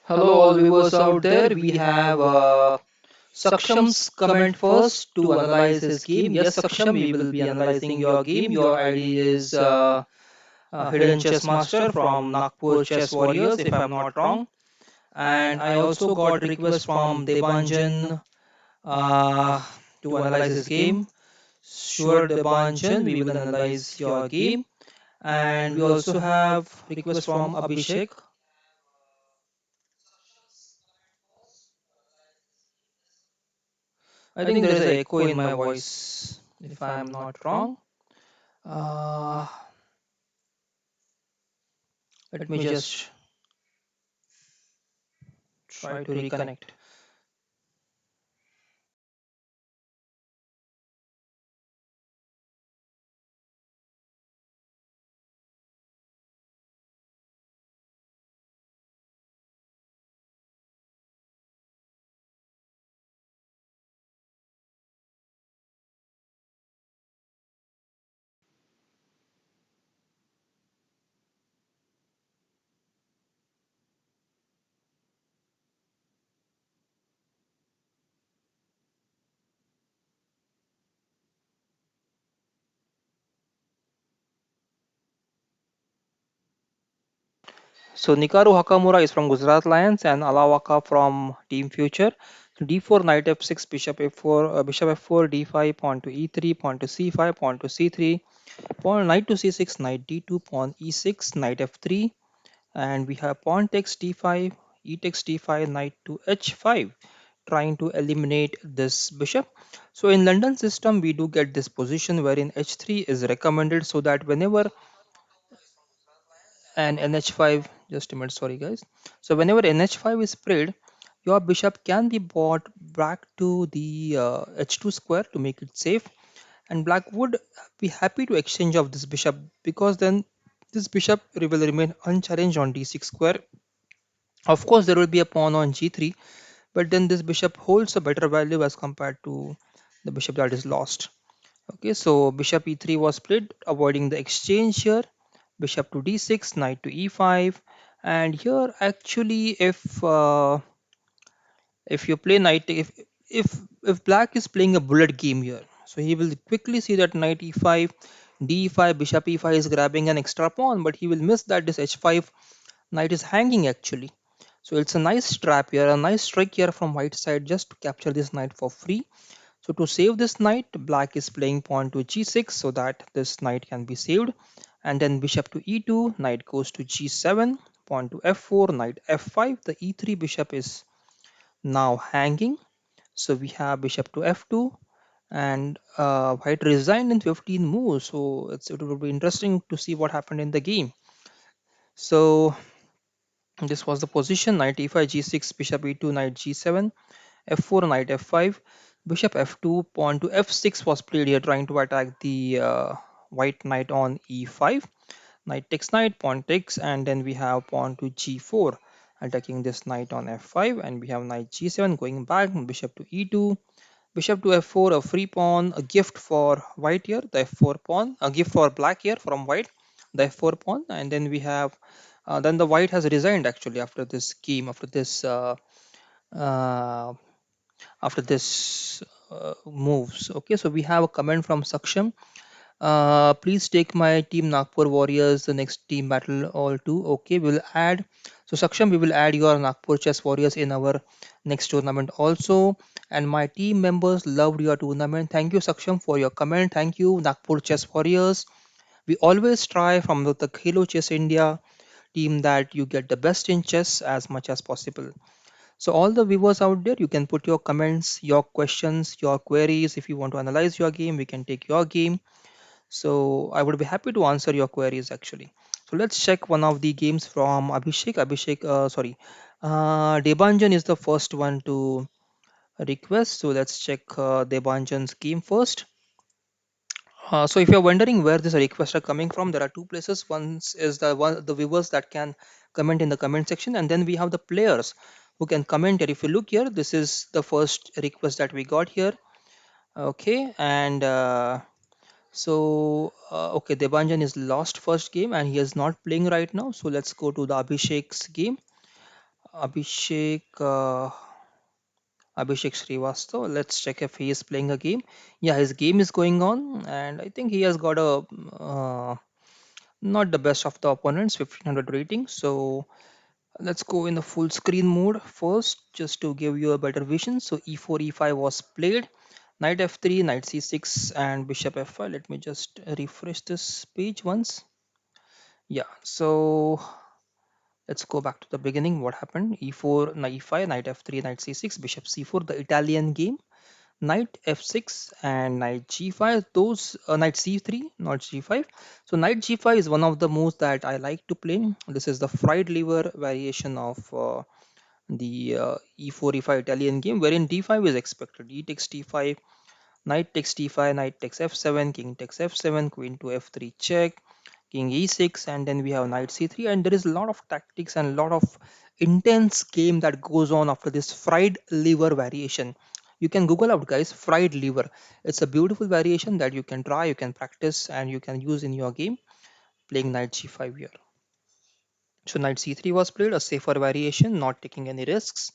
Hello, all viewers out there. We have Saksham's comment first to analyze his game. Yes, Saksham, we will be analyzing your game. Your ID is Hidden Chess Master from Nagpur Chess Warriors, if I'm not wrong. And I also got request from Debanjan uh, to analyze his game. Sure, Debanjan, we will analyze your game. And we also have request from Abhishek. I think there is an echo in my voice, if I am not wrong. Uh, Let me just try to reconnect. So Nikaru Hakamura is from Gujarat Lions and Alawaka from Team Future. So D4, Knight F6, Bishop F4, Bishop F4, D5, Pawn to E3, Pawn to C5, Pawn to C3, Pawn Knight to C6, Knight D2, Pawn E6, Knight F3, and we have Pawn takes D5, E takes D5, Knight to H5, trying to eliminate this bishop. So in London system, we do get this position wherein H3 is recommended so that whenever and nh5, just a minute, sorry guys. So whenever nh5 is played, your bishop can be brought back to the h2 square to make it safe, and black would be happy to exchange of this bishop, because then this bishop will remain unchallenged on d6 square. Of course there will be a pawn on g3, but then this bishop holds a better value as compared to the bishop that is lost. Okay, so bishop e3 was played, avoiding the exchange here. Bishop to d6, knight to e5, and here actually if you play knight, if black is playing a bullet game here, so he will quickly see that knight e5, d5, bishop e5 is grabbing an extra pawn, but he will miss that this h5 knight is hanging actually. So it's a nice trap here, a nice trick here from white side just to capture this knight for free. So to save this knight, black is playing pawn to g6 so that this knight can be saved. And then bishop to e2, knight goes to g7, pawn to f4, knight f5. The e3 bishop is now hanging. So we have bishop to f2, and white resigned in 15 moves. So it will be interesting to see what happened in the game. So this was the position: knight e5, g6, bishop e2, knight g7, f4, knight f5, bishop f2, pawn to f6 was played here, trying to attack the white knight on e5. Knight takes knight, pawn takes, and then we have pawn to g4, attacking this knight on f5, and we have knight g7 going back, bishop to e2, bishop to f4, a free pawn, a gift for white here, the f4 pawn, a gift for black here from white, the f4 pawn, and then we have then the white has resigned actually after this game, uh, after this moves. Okay, so we have a comment from Saksham. Please take my team Nagpur Warriors the next team battle all too. Okay, we will add. So Saksham, we will add your Nagpur Chess Warriors in our next tournament also. And my team members loved your tournament. Thank you, Saksham, for your comment. Thank you, Nagpur Chess Warriors. We always try from the Khelo Chess India team that you get the best in chess as much as possible. So all the viewers out there, you can put your comments, your questions, your queries. If you want to analyze your game, we can take your game. So I would be happy to answer your queries actually. So let's check one of the games from Abhishek. Debanjan is the first one to request. So let's check Debanjan's game first. So if you're wondering where these requests are coming from, there are two places. One is the viewers that can comment in the comment section, and then we have the players who can comment here. If you look here, this is the first request that we got here. Okay, and okay, Debanjan is lost first game and he is not playing right now. So let's go to the Abhishek's game. Abhishek Abhishek Srivastav. Let's check if he is playing a game. Yeah, his game is going on, and I think he has got a not the best of the opponents, 1500 rating. So let's go in the full screen mode first, just to give you a better vision. So e4, e5 was played. Knight f3, knight c6, and bishop f5. Let me just refresh this page once. Yeah, so let's go back to the beginning. What happened? E4, knight e5, knight f3, knight c6, bishop c4, the Italian game. Knight f6 and knight g5. Those knight c3, not g5. So knight g5 is one of the moves that I like to play. This is the fried liver variation of the e4 e5 Italian game, wherein d5 is expected. E takes d5, knight takes d5, knight takes f7, king takes f7, queen to f3 check, king e6, and then we have knight c3. And there is a lot of tactics and a lot of intense game that goes on after this fried liver variation. You can google out, guys, fried liver. It's a beautiful variation that you can try, you can practice, and you can use in your game playing knight g5 here. So knight c3 was played, a safer variation, not taking any risks.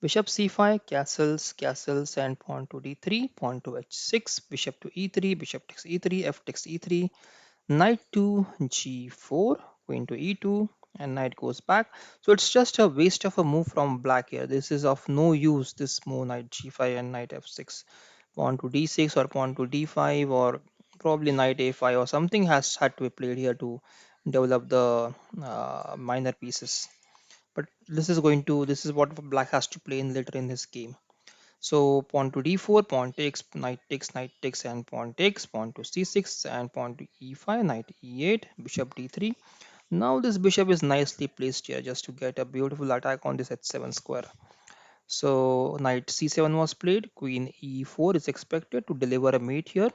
Bishop c5, castles, castles, and pawn to d3, pawn to h6, bishop to e3, bishop takes e3, f takes e3, knight to g4, queen to e2, and knight goes back. So it's just a waste of a move from black here. This is of no use, this move, knight g5 and knight f6. Pawn to d6 or pawn to d5, or probably knight a5 or something has had to be played here to develop the minor pieces. But this is what black has to play in later in this game. So pawn to d4, pawn takes, knight takes, and pawn takes, pawn to c6, and pawn to e5, knight e8, bishop d3. Now this bishop is nicely placed here just to get a beautiful attack on this h7 square. So knight c7 was played, queen e4 is expected to deliver a mate here,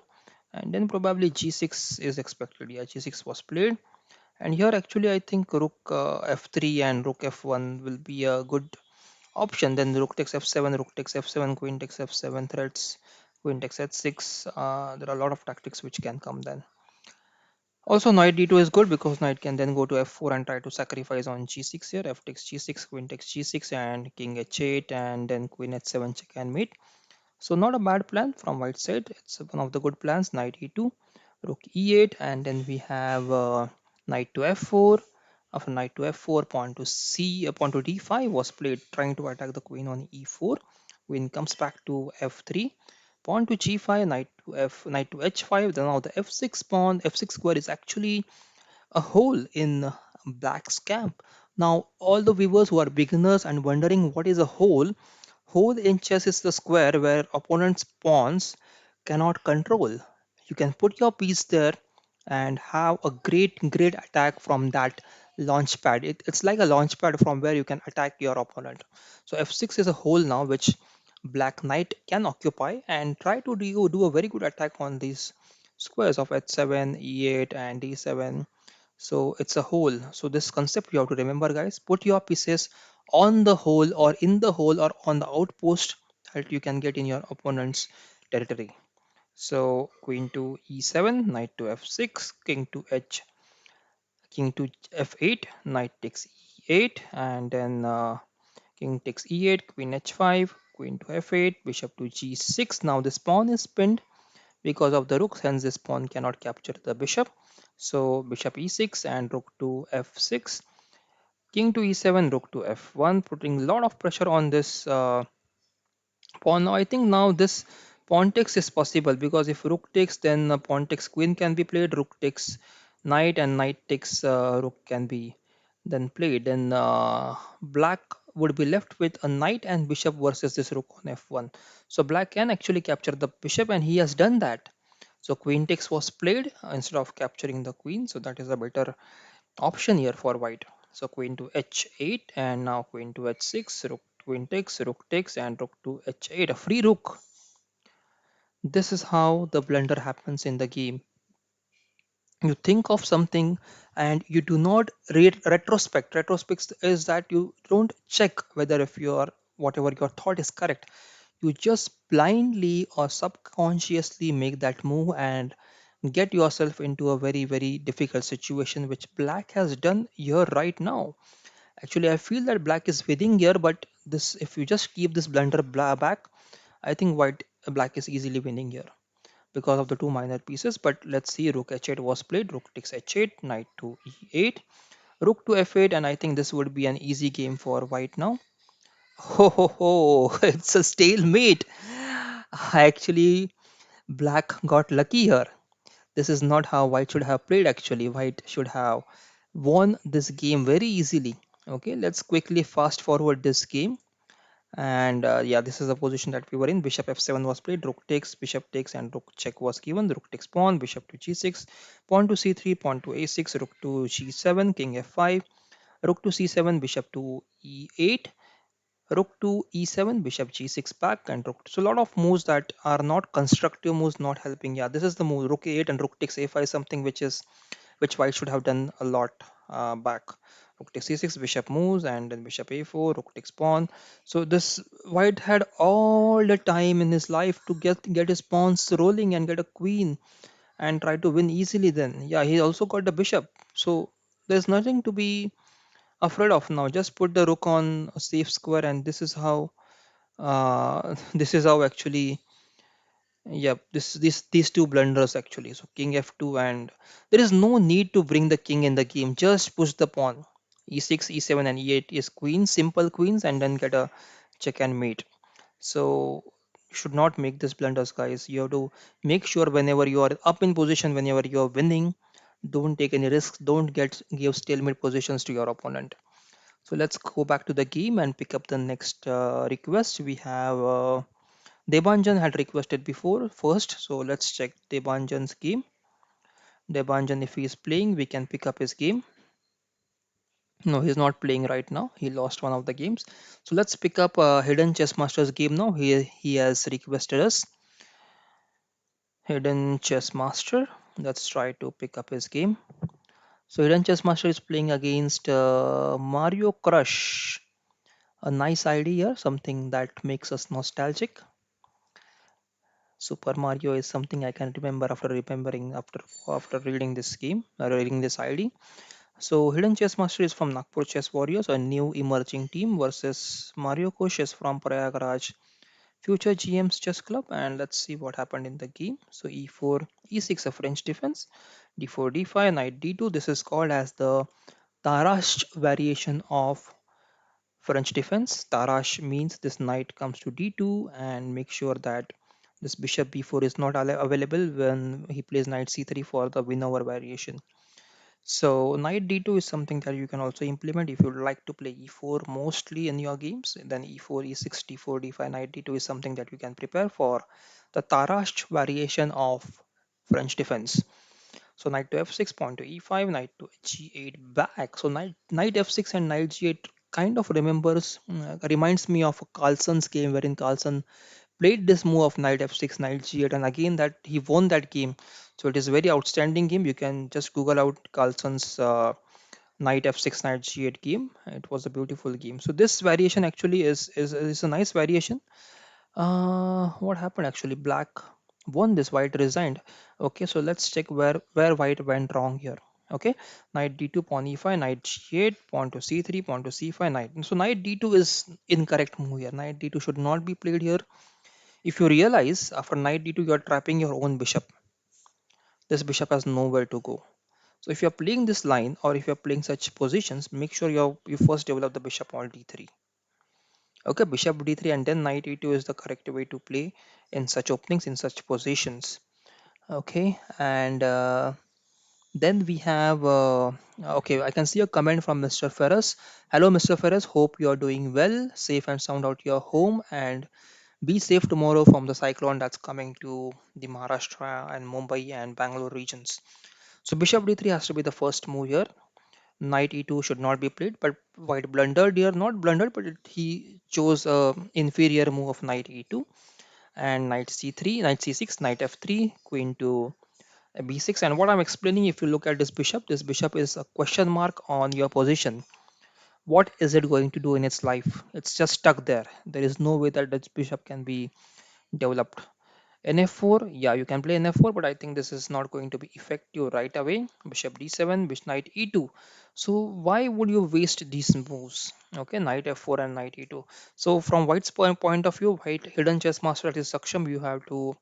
and then probably g6 is expected. Yeah, g6 was played, and here actually I think rook f3 and rook f1 will be a good option. Then rook takes f7, rook takes f7, queen takes f7 threats, queen takes h6. There are a lot of tactics which can come then. Also knight d2 is good because knight can then go to f4 and try to sacrifice on g6 here. F takes g6, queen takes g6, and king h8, and then queen h7 check and mate. So not a bad plan from white side. It's one of the good plans. Knight e2, rook e8, and then we have knight to f4. After knight to f4, pawn to pawn to d5 was played, trying to attack the queen on e4. Queen comes back to f3. Pawn to g5, knight to h5. Then now the f6 pawn, f6 square is actually a hole in black's camp. Now, all the viewers who are beginners and wondering what is a hole in chess is the square where opponent's pawns cannot control. You can put your piece there and have a great attack from that launch pad. It's like a launch pad from where you can attack your opponent. So f6 is a hole now which black knight can occupy and try to do a very good attack on these squares of h7, e8, and d7. So it's a hole. So this concept you have to remember, guys. Put your pieces on the hole or in the hole or on the outpost that you can get in your opponent's territory. So queen to e7, knight to f6, king to f8, knight takes e8, and then king takes e8, queen h5, queen to f8, bishop to g6. Now this pawn is pinned because of the rook, hence this pawn cannot capture the bishop. So bishop e6 and rook to f6, king to e7, rook to f1, putting a lot of pressure on this pawn. Now I think now this pawn takes is possible because if rook takes, then pawn takes queen can be played, rook takes knight, and knight takes rook can be then played. Then black would be left with a knight and bishop versus this rook on f1. So black can actually capture the bishop, and he has done that. So queen takes was played instead of capturing the queen. So that is a better option here for white. So queen to h8, and now queen to h6, rook takes, and rook to h8, a free rook. This is how the blunder happens in the game. You think of something and you do not read retrospect. Retrospect is that you don't check whether if your whatever your thought is correct. You just blindly or subconsciously make that move and get yourself into a very difficult situation, which black has done here right now. Actually, I feel that black is winning here, but this if you just keep this blunder back, I think black is easily winning here because of the two minor pieces. But let's see, rook h8 was played, rook takes h8, knight to e8, rook to f8, and I think this would be an easy game for white now. Ho ho ho! It's a stalemate. Actually, black got lucky here. This is not how white should have played actually. White should have won this game very easily. Okay, let's quickly fast forward this game. And yeah, this is the position that we were in. Bishop f7 was played, rook takes, bishop takes, and rook check was given. Rook takes pawn, bishop to g6, pawn to c3, pawn to a6, rook to g7, king f5, rook to c7, bishop to e8, rook to e7, bishop g6 back, and rook. So a lot of moves that are not constructive moves, not helping. Yeah, this is the move. Rook a8 and rook takes a5, something which white should have done a lot back. Rook takes c6, bishop moves, and then bishop a4, rook takes pawn. So this white had all the time in his life to get his pawns rolling and get a queen and try to win easily. Then yeah, he also got the bishop. So there's nothing to be afraid of now. Just put the rook on a safe square, and this is how this is how actually. Yep, these two blunders actually. So king f2, and there is no need to bring the king in the game. Just push the pawn. e6, e7, and e8 is queens, simple queens, and then get a check and mate. So you should not make this blunders, guys. You have to make sure whenever you are up in position, whenever you are winning, don't take any risks. Don't give stalemate positions to your opponent. So let's go back to the game and pick up the next request. We have Debanjan had requested before first, so let's check Debanjan's game. Debanjan, if he is playing, we can pick up his game. No, he's not playing right now. He lost one of the games. So let's pick up Hidden Chess Master's game now. He has requested us Hidden Chess Master. Let's try to pick up his game. So Hidden Chess Master is playing against Mario Crush. A nice idea, something that makes us nostalgic. Super Mario is something I can remember after reading this game or reading this ID. So Hidden Chess Master is from Nagpur Chess Warriors, a new emerging team, versus Mario Kosh is from Prayagraj Future GM's Chess Club. And let's see what happened in the game. So e4, e6 a French defense, d4, d5, knight d2. This is called as the Tarasht variation of French defense. Tarash means this knight comes to d2 and make sure that this bishop b4 is not available when he plays knight c3 for the win over variation. So knight d2 is something that you can also implement if you like to play e4 mostly in your games. Then e4, e6, d4, d5, knight d2 is something that you can prepare for the Tarasht variation of French defense. So knight to f6, pawn to e5, knight to g8 back. So knight f6 and knight g8 kind of reminds me of Carlsen's game wherein Carlsen played this move of knight f6, knight g8, and again that he won that game. So it is a very outstanding game. You can just Google out Carlsen's knight f6, knight g8 game. It was a beautiful game. So this variation actually is a nice variation. What happened actually? Black won this, white resigned. Okay, so let's check where white went wrong here. Okay, knight d2, pawn e5, knight g8, pawn to c3, pawn to c5, knight. So knight d2 is incorrect move here. Knight d2 should not be played here. If you realize after knight d2 you are trapping your own bishop. This bishop has nowhere to go. So if you are playing this line or if you are playing such positions, make sure you first develop the bishop on d3. Okay, bishop d3 and then knight e2 is the correct way to play in such openings, in such positions. Okay, and then we have okay, I can see a comment from Mr. Ferris. Hello, Mr. Ferris. Hope you are doing well, safe and sound out your home, and be safe tomorrow from the cyclone that's coming to the Maharashtra and Mumbai and Bangalore regions. So bishop d3 has to be the first move here. Knight e2 should not be played, but white blundered here, not blundered, but he chose a inferior move of knight e2 and knight c3, knight c6, knight f3, queen to b6. And what I'm explaining, if you look at this bishop is a question mark on your position. What is it going to do in its life? It's just stuck there. There is no way that this bishop can be developed nf4, yeah, you can play nf4, but I think this is not going to be effective right away. Bishop d7, bishop knight e2. So why would you waste these moves? Okay, knight f4 and knight e2. So from white's point of view, white hidden chess master, that is Saksham, you have to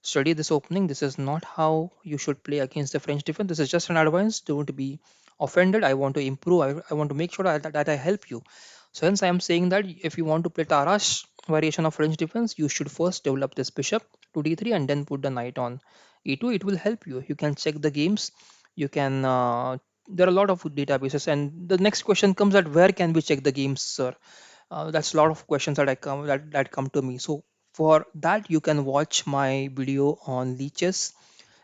study this opening. This is not how you should play against the French defense. This is just an advice. Don't be offended. I want to improve. I want to make sure that I help you. So hence I am saying that if you want to play Tarash variation of French defense, you should first develop this bishop to d3 and then put the knight on e2. It will help you. You can check the games. You can. There are a lot of databases, and the next question comes that where can we check the games, sir? That's a lot of questions that come to me. So for that, you can watch my video on leeches.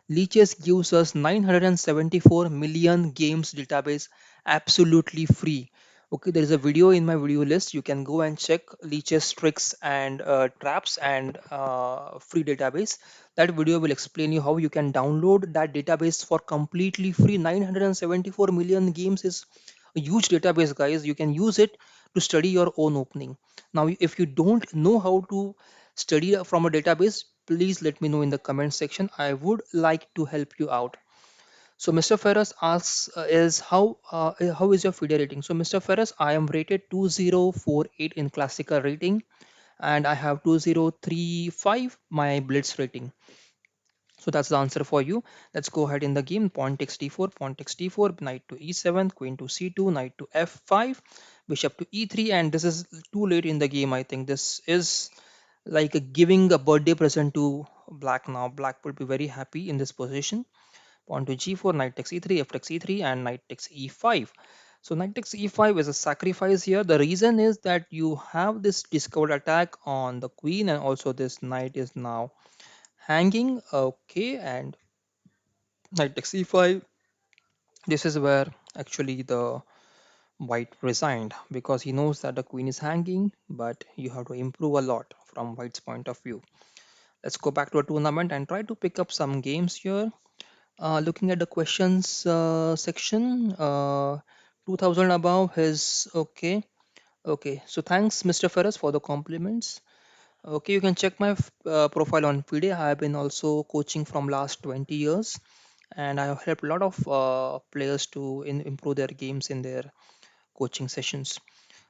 Leeches gives us 974 million games database absolutely free. Okay, there is a video in my video list. You can go and check leeches tricks and traps and free database. That video will explain you how you can download that database for completely free. 974 million games is a huge database, guys. You can use it to study your own opening. Now, if you don't know how to study from a database, please let me know in the comment section. I would like to help you out. So Mr. Ferris asks is how is your FIDE rating? So Mr. Ferris, I am rated 2048 in classical rating, and I have 2035 my blitz rating. So that's the answer for you. Let's go ahead in the game. Pawn takes d4, pawn takes d4, knight to e7, queen to c2, knight to f5, bishop to e3, and this is too late in the game. I think this is like giving a birthday present to black now. Black will be very happy in this position. Pawn to g4, knight takes e3, f takes e3, and knight takes e5. So knight takes e5 is a sacrifice here. The reason is that you have this discovered attack on the queen, and also this knight is now hanging. Okay, and knight takes e5. This is where actually the white resigned, because he knows that the queen is hanging, but you have to improve a lot from white's point of view. Let's go back to a tournament and try to pick up some games here. Looking at the questions section, 2000 above is okay. Okay, so thanks, Mr. Ferris, for the compliments. Okay, you can check my profile on FIDE. I have been also coaching from last 20 years, and I have helped a lot of players to improve their games in their coaching sessions.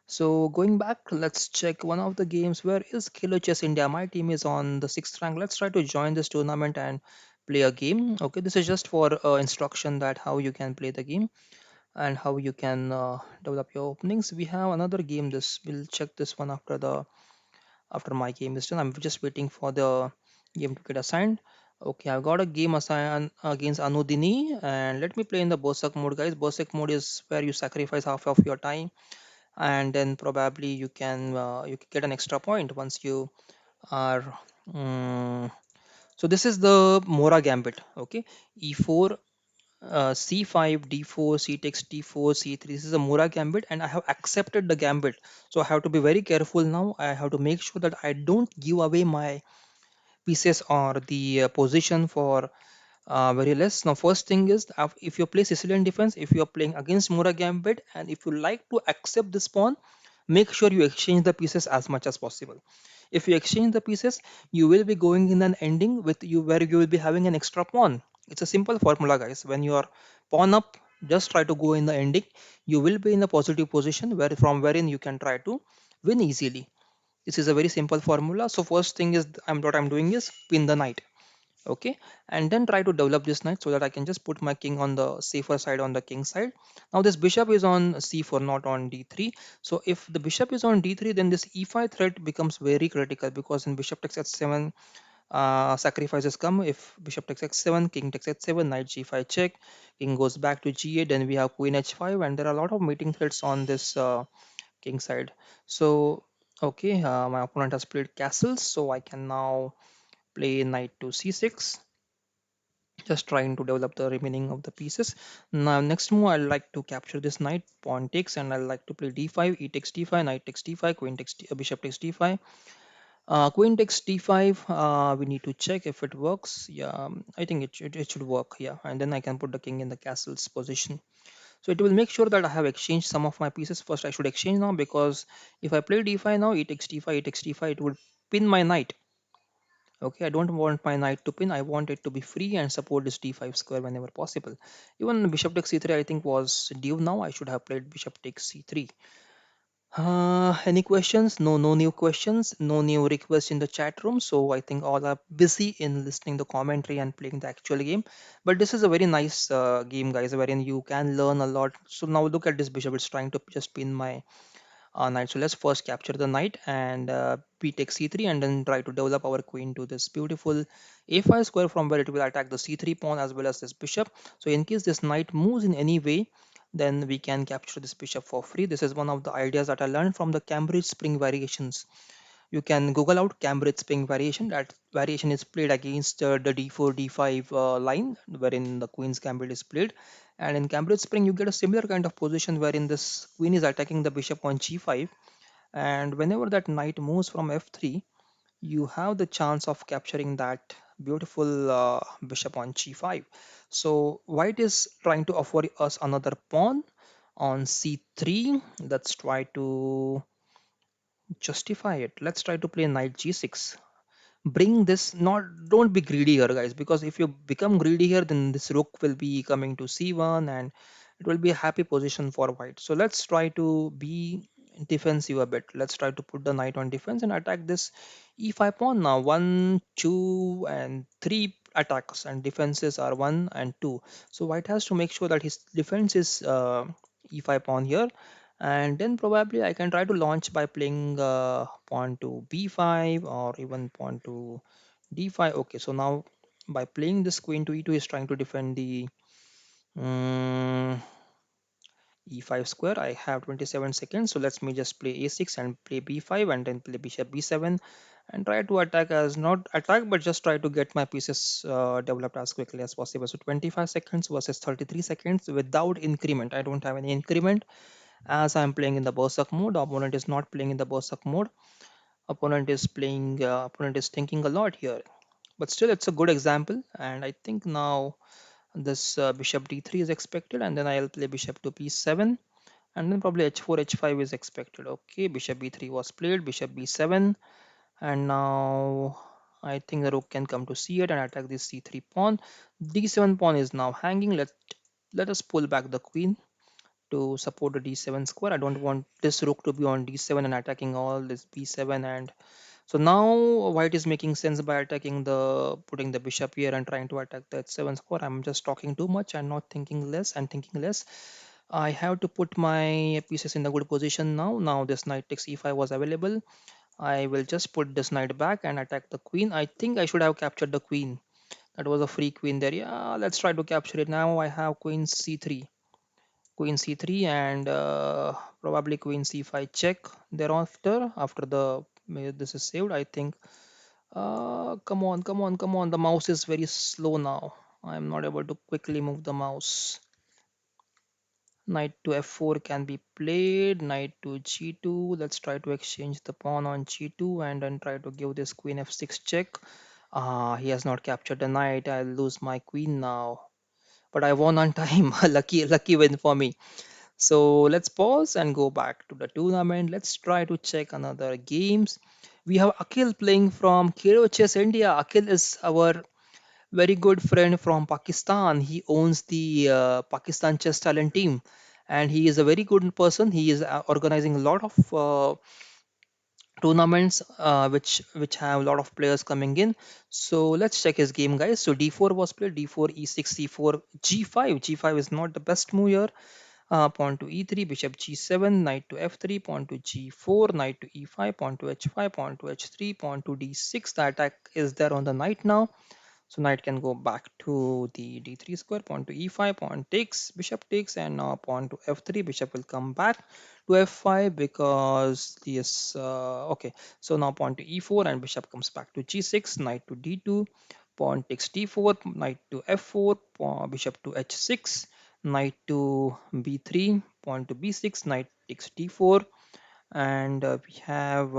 So going back, let's check one of the games. Where is Khelo Chess India? My team is on the sixth rank. Let's try to join this tournament and play a game. Okay, this is just for instruction that how you can play the game and how you can develop your openings. We have another game. This we'll check this one after my game is done. I'm just waiting for the game to get assigned. Okay, I've got a game assigned against Anudini, and let me play in the Berserk mode, guys. Berserk mode is where you sacrifice half of your time, and then probably you can get an extra point once you are. mm so this is the Mora gambit. Okay, e4, c5, d4, c takes d4, c3. This is a Mora gambit, and I have accepted the gambit. So I have to be very careful now. I have to make sure that I don't give away my pieces or the position for very less. Now, first thing is if you play Sicilian defense, if you are playing against Mora gambit, and if you like to accept this pawn, make sure you exchange the pieces as much as possible. If you exchange the pieces, you will be going in an ending with you where you will be having an extra pawn. It's a simple formula, guys. When you are pawn up, just try to go in the ending. You will be in a positive position where from wherein you can try to win easily. This is a very simple formula. So first thing is what I'm doing is pin the knight. Okay, and then try to develop this knight so that I can just put my king on the safer side, on the king side. Now this bishop is on c4, not on d3. So if the bishop is on d3, then this e5 threat becomes very critical, because in bishop takes h7, sacrifices come. If bishop takes x7, king takes h7, knight g5 check, king goes back to g8, then we have queen h5, and there are a lot of mating threats on this king side. So okay, my opponent has played castles, so I can now play knight to c6, just trying to develop the remaining of the pieces. Now next move, I like to capture this knight. Pawn takes, and I like to play d5, e takes d5, knight takes d5, queen takes bishop takes d5. Queen takes d5. We need to check if it works. Yeah, I think it should work. Yeah, and then I can put the king in the castle's position. So it will make sure that I have exchanged some of my pieces. First, I should exchange now, because if I play d5 now, e takes d5, e takes d5, it would pin my knight. Okay, I don't want my knight to pin. I want it to be free and support this d5 square whenever possible. Even bishop takes c3, I think was due now. I should have played bishop takes c3. Any questions? No, no new questions, no new requests in the chat room. So I think all are busy in listening the commentary and playing the actual game. But this is a very nice game, guys, wherein you can learn a lot. So now look at this bishop. It's trying to just pin my knight. So let's first capture the knight and b takes c3 and then try to develop our queen to this beautiful a5 square from where it will attack the c3 pawn as well as this bishop. So in case this knight moves in any way, then we can capture this bishop for free. This is one of the ideas that I learned from the Cambridge Spring variations. You can Google out Cambridge Spring variation. That variation is played against the d4 d5 line wherein the queen's gambit is played, and in Cambridge Spring you get a similar kind of position wherein this queen is attacking the bishop on g5, and whenever that knight moves from f3, you have the chance of capturing that beautiful bishop on g5. So white is trying to offer us another pawn on c3. Let's try to justify it. Let's try to play knight g6. Bring this, not, don't be greedy here, guys, because if you become greedy here, then this rook will be coming to c1 and it will be a happy position for white. So let's try to be defensive a bit. Let's try to put the knight on defense and attack this e5 pawn. Now 1 2 and 3 attacks and defenses are 1 and 2. So white has to make sure that his defense is e5 pawn here, and then probably I can try to launch by playing pawn to b5 or even pawn to d5. Okay, so now by playing this queen to e2 is trying to defend the um, e5 square. I have 27 seconds, so let's me just play a6 and play b5 and then play bishop b7 and try to attack, as not attack but just try to get my pieces developed as quickly as possible. So 25 seconds versus 33 seconds without increment. I don't have any increment as I'm playing in the Berserk mode. The opponent is not playing in the Berserk mode. Opponent is thinking a lot here. But still, it's a good example. And I think now this bishop d3 is expected, and then I'll play bishop to b7, and then probably h4, h5 is expected. Okay, bishop b3 was played, bishop b7, and now I think the rook can come to c8 and attack this c3 pawn. d7 pawn is now hanging. Let us pull back the queen to support the d7 square. I don't want this rook to be on d7 and attacking all this b7. And so now white is making sense by attacking the putting the bishop here and trying to attack the h7 square. I'm just talking too much and not thinking less and thinking less. I have to put my pieces in a good position now. Now this knight takes e5 was available. I will just put this knight back and attack the queen. I think I should have captured the queen. That was a free queen there. Yeah, let's try to capture it. Now I have queen c3, queen c3, and probably queen c5 check thereafter. After the this is saved, I think. Come on, come on, come on. The mouse is very slow now. I'm not able to quickly move the mouse. Knight to f4 can be played. Knight to g2. Let's try to exchange the pawn on g2 and then try to give this queen f6 check. He has not captured the knight. I'll lose my queen now. But I won on time. Lucky win for me. So let's pause and go back to the tournament. Let's try to check another games. We have Akhil playing from Khelo Chess India. Akhil is our very good friend from Pakistan. He owns the Pakistan Chess Talent team, and he is a very good person. He is organizing a lot of tournaments which have a lot of players coming in. So let's check his game, guys. So d4 was played, d4 e6 c4 g5. G5 is not the best move here. Pawn to e3, bishop g7, knight to f3, pawn to g4, knight to e5, pawn to h5, pawn to h3, pawn to d6. The attack is there on the knight now. So knight can go back to the d3 square, pawn to e5, pawn takes, bishop takes, and now pawn to f3. Bishop will come back to f5 because yes, okay. So now pawn to e4 and bishop comes back to g6, knight to d2, pawn takes d4, knight to f4, bishop to h6, knight to b3, pawn to b6, knight takes d4, and we have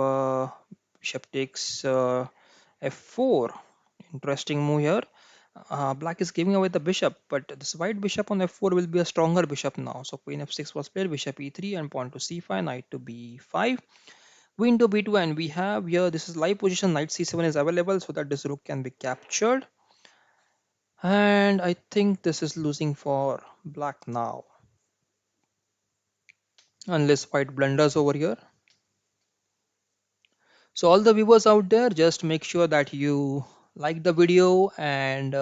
bishop takes f4. Interesting move here. Black is giving away the bishop, but this white bishop on f4 will be a stronger bishop now. So queen f6 was played, bishop e3, and pawn to c5, knight to b5. Queen to b2, and we have here, this is live position, knight c7 is available so that this rook can be captured. And I think this is losing for black now, unless white blunders over here. So all the viewers out there, just make sure that you like the video and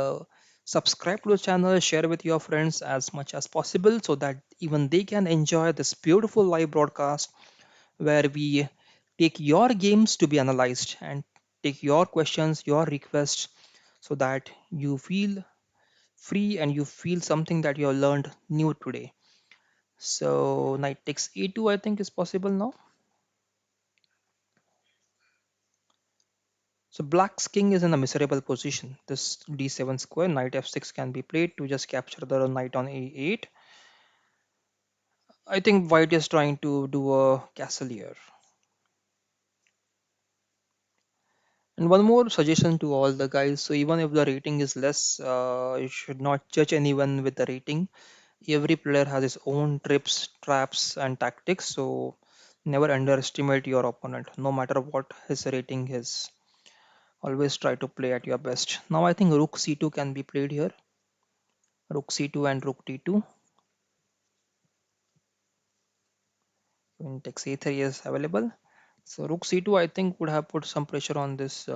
subscribe to the channel, share with your friends as much as possible so that even they can enjoy this beautiful live broadcast where we take your games to be analyzed and take your questions, your requests, so that you feel free and you feel something that you have learned new today. So knight takes e2 I think is possible now. So black's king is in a miserable position. This d7 square, knight f6 can be played to just capture the knight on a8. I think white is trying to do a castle here. And one more suggestion to all the guys. So even if the rating is less, you should not judge anyone with the rating. Every player has his own trips, traps, and tactics. So never underestimate your opponent, no matter what his rating is. Always try to play at your best. Now I think rook c2 can be played here. Rook c2 and rook d2. Queen takes a3 is available. So rook c2 I think would have put some pressure on this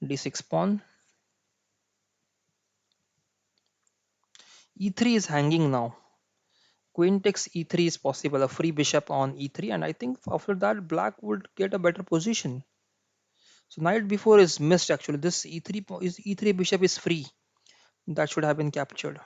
d6 pawn. e3 is hanging now. Queen takes e3 is possible, a free bishop on e3, and I think after that black would get a better position. So knight before is missed actually. This e3 is e3 bishop is free. That should have been captured.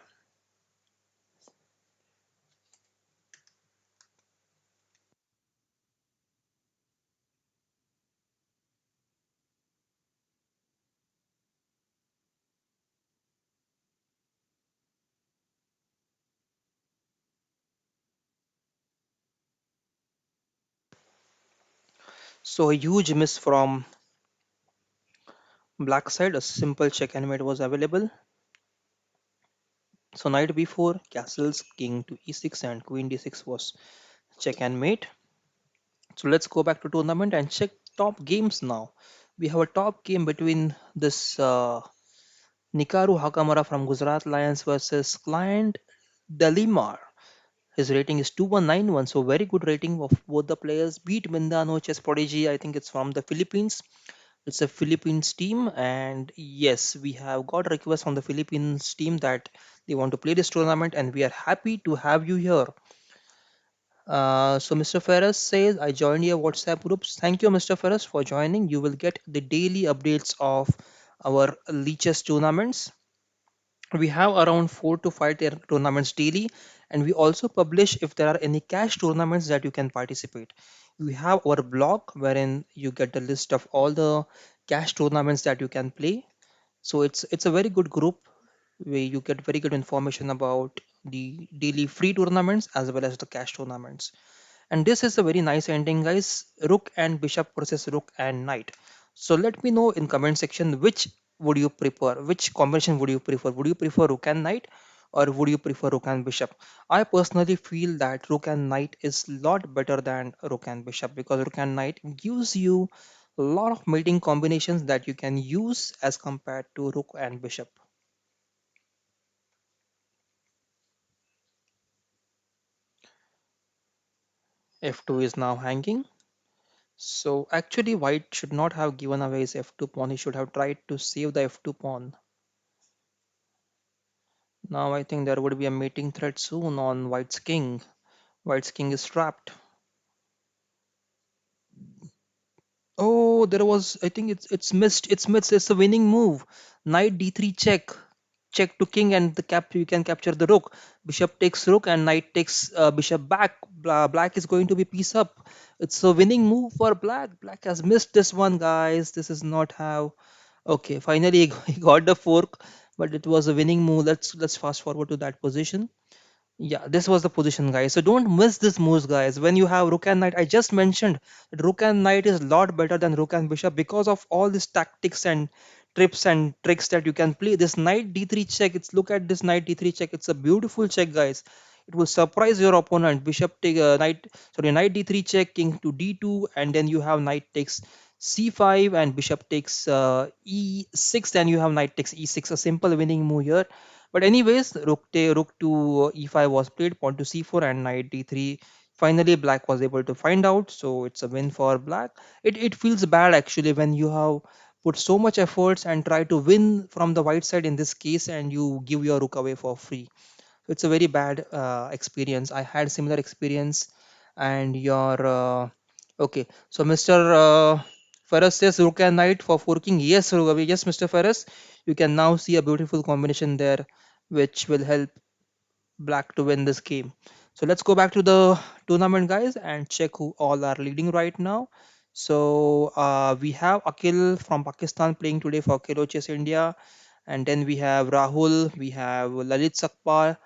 So a huge miss from black side. A simple check and mate was available. So knight b4, castles, king to e6, and queen d6 was check and mate. So let's go back to tournament and check top games now. We have a top game between this Nikaru Hakamura from Gujarat Lions versus client Dalimar. His rating is 2191, so very good rating of both the players. Beat Mindano Chess Prodigy, I think it's from the Philippines. It's a Philippines team, and yes, we have got a request from the Philippines team that they want to play this tournament, and we are happy to have you here. So Mr. Ferris says, I joined your WhatsApp groups. Thank you, Mr. Ferris, for joining. You will get the daily updates of our Leeches tournaments. We have around 4 to 5 tournaments daily, and we also publish if there are any cash tournaments that you can participate. We have our blog wherein you get the list of all the cash tournaments that you can play. So it's a very good group where you get very good information about the daily free tournaments as well as the cash tournaments. And this is a very nice ending, guys. Rook and bishop versus rook and knight. So let me know in comment section which would you prefer, which combination would you prefer? Would you prefer rook and knight or would you prefer rook and bishop? I personally feel that rook and knight is a lot better than rook and bishop because rook and knight gives you a lot of mating combinations that you can use as compared to rook and bishop. F2 is now hanging. So actually white should not have given away his f2 pawn. He should have tried to save the f2 pawn. Now I think there would be a mating threat soon on white's king. White's king is trapped. Oh, there was, I think it's missed. It's missed. It's a winning move. Knight d3 check. Check to king and the cap you can capture the rook. Bishop takes rook and knight takes bishop back. Black is going to be piece up. It's a winning move for black. Black has missed this one, guys. This is not how. Okay, finally he got the fork, but it was a winning move. Let's fast forward to that position. Yeah, this was the position, guys. So don't miss this moves, guys. When you have rook and knight, I just mentioned that rook and knight is a lot better than rook and bishop because of all these tactics and trips and tricks that you can play. This knight d3 check. It's look at this knight d3 check. It's a beautiful check, guys. It will surprise your opponent. Bishop take knight, sorry, knight d3 check, king to d2, and then you have knight takes c5 and bishop takes e6, and you have knight takes e6, a simple winning move here. But anyways, rook to e5 was played, pawn to c4 and knight d3. Finally, black was able to find out, so it's a win for black. It feels bad actually when you have put so much efforts and try to win from the white side in this case, and you give your rook away for free. So it's a very bad experience. I had similar experience. And your okay, so Mr. Ferris says rook and knight for forking. Yes, yes, Mr. Ferris, you can now see a beautiful combination there, which will help black to win this game. So let's go back to the tournament, guys, and check who all are leading right now. So we have Akil from Pakistan playing today for Khelo Chess India, and then we have Rahul, we have Lalit Sakpal,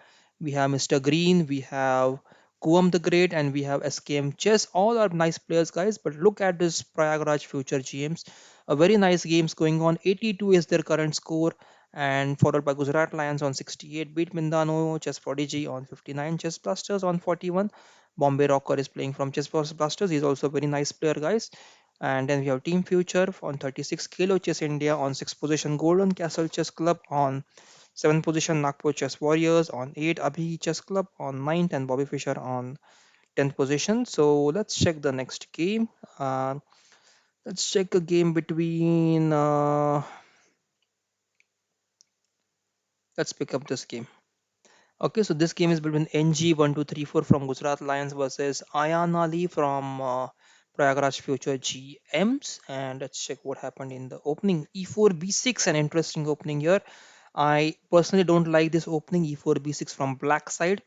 we have Mr. Green, we have Kuam the Great, and we have SKM Chess. All are nice players, guys. But look at this Prayagraj Future GMs. A very nice games going on. 82 is their current score, and followed by Gujarat Lions on 68, Beat Mindano, Chess Prodigy on 59, Chess Blasters on 41. Bombay Rocker is playing from Chess Blasters. He's also a very nice player, guys. And then we have Team Future on 36, Kilo Chess India on 6th position, Golden Castle Chess Club on 7th position, Nagpur Chess Warriors on 8, Abhi Chess Club on 9th, and Bobby Fischer on 10th position. So let's check the next game. Uh, let's check a game between. Let's pick up this game. Okay, so this game is between NG1234 from Gujarat Lions versus Ayan Ali from Prayagraj Future GMs. And let's check what happened in the opening. E4 B6, an interesting opening here. I personally don't like this opening e4 b6 from black side,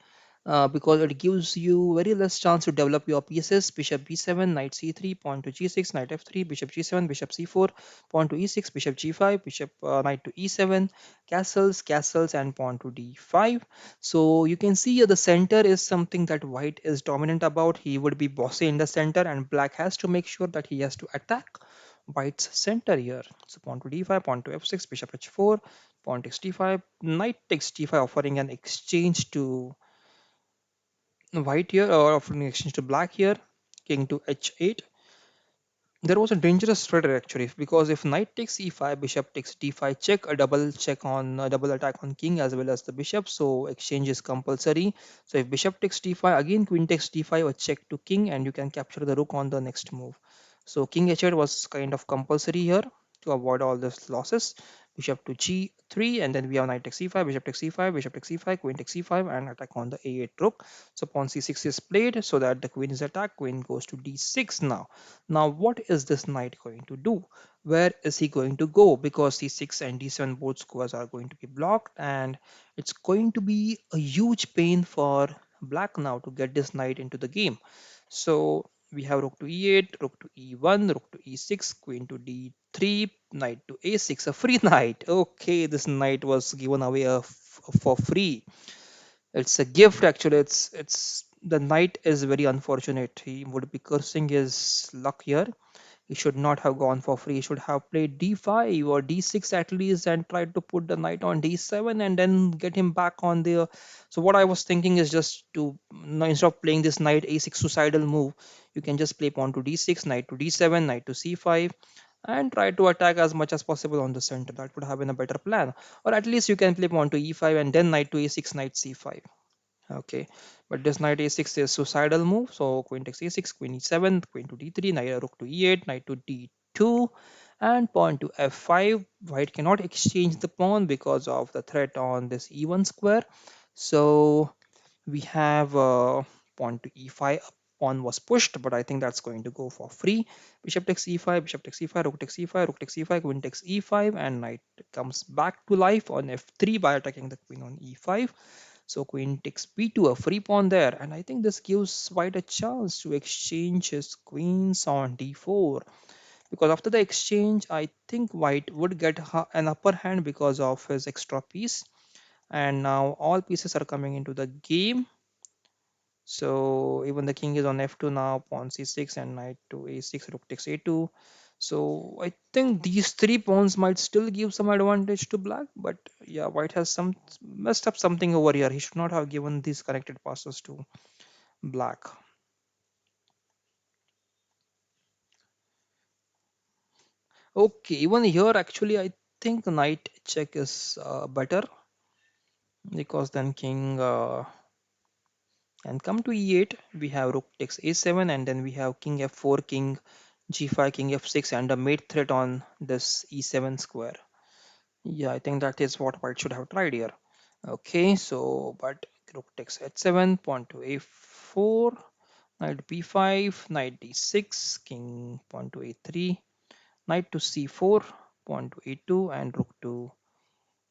because it gives you very less chance to develop your pieces. Bishop b7, knight c3, pawn to g6, knight f3, bishop g7, bishop c4, pawn to e6, bishop g5, bishop knight to e7, castles, and pawn to d5. So you can see here the center is something that white is dominant about. He would be bossy in the center, and black has to make sure that he has to attack white's center here. So pawn to d5, pawn to f6, bishop h4, pawn takes d5, knight takes d5, offering an exchange to white here, or offering an exchange to black here, king to h8. There was a dangerous threat actually, because if knight takes e5, bishop takes d5 check, a double check on a double attack on king as well as the bishop, so exchange is compulsory. So if bishop takes d5, again queen takes d5, a check to king, and you can capture the rook on the next move. So king h8 was kind of compulsory here to avoid all these losses. Bishop to g3, and then we have knight takes e5, bishop takes e5, bishop takes e5, queen takes e5, and attack on the a8 rook. So pawn c6 is played so that the queen is attacked. Queen goes to d6 now. Now, what is this knight going to do? Where is he going to go? Because c6 and d7 both squares are going to be blocked, and it's going to be a huge pain for black now to get this knight into the game. So we have rook to e8, rook to e1, rook to e6, queen to d3, knight to a6, a free knight. Okay, this knight was given away for free. It's a gift actually. It's the knight is very unfortunate. He would be cursing his luck here. He should not have gone for free. He should have played d5 or d6 at least and tried to put the knight on d7 and then get him back on there. So what I was thinking is just to instead of playing this knight a6 suicidal move, you can just play pawn to d6, knight to d7, knight to c5, and try to attack as much as possible on the center. That would have been a better plan. Or at least you can play pawn to e5 and then knight to a6, knight c5. Okay, but this knight a6 is suicidal move. So queen takes a6, queen e7, queen to d3, knight rook to e8, knight to d2, and pawn to f5. White cannot exchange the pawn because of the threat on this e1 square. So we have pawn to e5. Pawn was pushed, but I think that's going to go for free. Bishop takes e5, bishop takes e5, rook takes e5, rook takes e5, queen takes e5, and knight comes back to life on f3 by attacking the queen on e5. So queen takes b2, a free pawn there, and I think this gives white a chance to exchange his queens on d4. Because after the exchange, I think white would get an upper hand because of his extra piece. And now all pieces are coming into the game. So even the king is on f2 now, pawn c6 and knight to a6, rook takes a2. So I think these three pawns might still give some advantage to black, but yeah, white has some messed up something over here. He should not have given these connected passes to black. Okay, even here actually I think knight check is better, because then king can come to e8. We have rook takes a7, and then we have king f4, king g5, king f6, and a mate threat on this e7 square. Yeah, I think that is what white should have tried here. Okay, so but rook takes h7, pawn to a4, knight b5, knight d6, king pawn to a3, knight to c4, pawn to a2, and rook to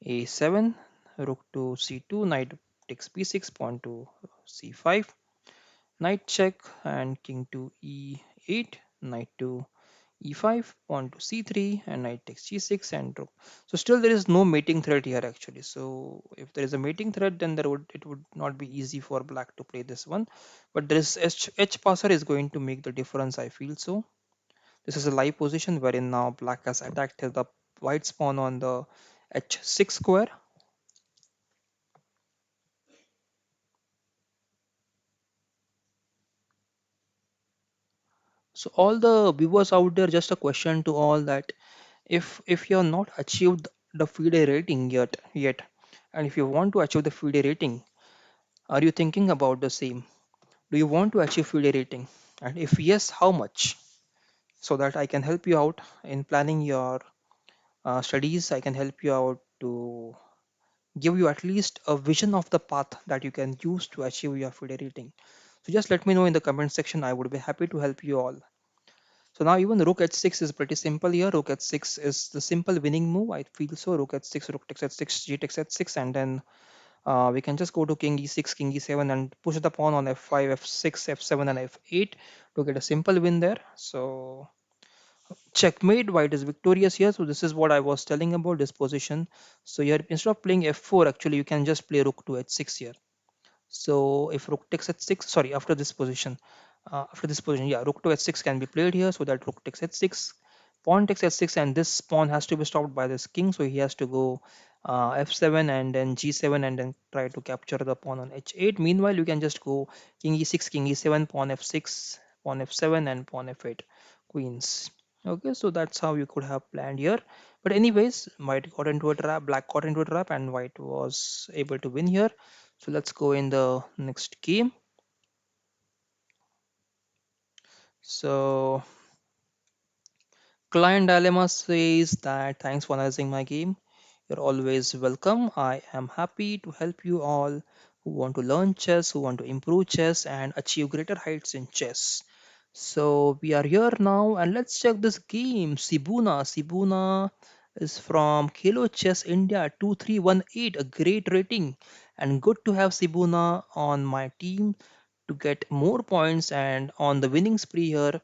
a7, rook to c2, knight takes b6, pawn to c5, knight check, and king to e8, knight to e5, pawn to c3, and knight takes g6 and rook. So still there is no mating threat here actually. So if there is a mating threat, then it would not be easy for black to play this one. But there is h passer is going to make the difference, I feel so. This is a live position wherein now black has attacked the white pawn on the h6 square. So all the viewers out there, just a question to all that, if you have not achieved the FIDE rating yet, and if you want to achieve the FIDE rating, are you thinking about the same? Do you want to achieve FIDE rating? And if yes, how much? So that I can help you out in planning your studies. I can help you out to give you at least a vision of the path that you can use to achieve your FIDE rating. So just let me know in the comment section. I would be happy to help you all. So now even rook h6 is pretty simple here. Rook h6 is the simple winning move. I feel so. Rook h6, rook takes h6, g takes h6, and then we can just go to king e6, king e7, and push the pawn on f5, f6, f7, and f8 to get a simple win there. So checkmate, white is victorious here. So this is what I was telling about this position. So here instead of playing f4, actually you can just play rook to h6 here. So if rook takes h6, sorry, after this position, yeah, rook to h6 can be played here. So that rook takes h6, pawn takes h6, and this pawn has to be stopped by this king. So he has to go f7 and then g7 and then try to capture the pawn on h8. Meanwhile, you can just go king e6, king e7, pawn f6, pawn f7, and pawn f8, queens. Okay, so that's how you could have planned here. But anyways, white got into a trap, black got into a trap, and white was able to win here. So let's go in the next game. So client dilemma says that thanks for analyzing my game. You're always welcome. I am happy to help you all who want to learn chess, who want to improve chess and achieve greater heights in chess. So we are here now and let's check this game. Sibuna. Sibuna is from Khelo Chess India 2318, a great rating. And good to have Sibuna on my team to get more points and on the winning spree here.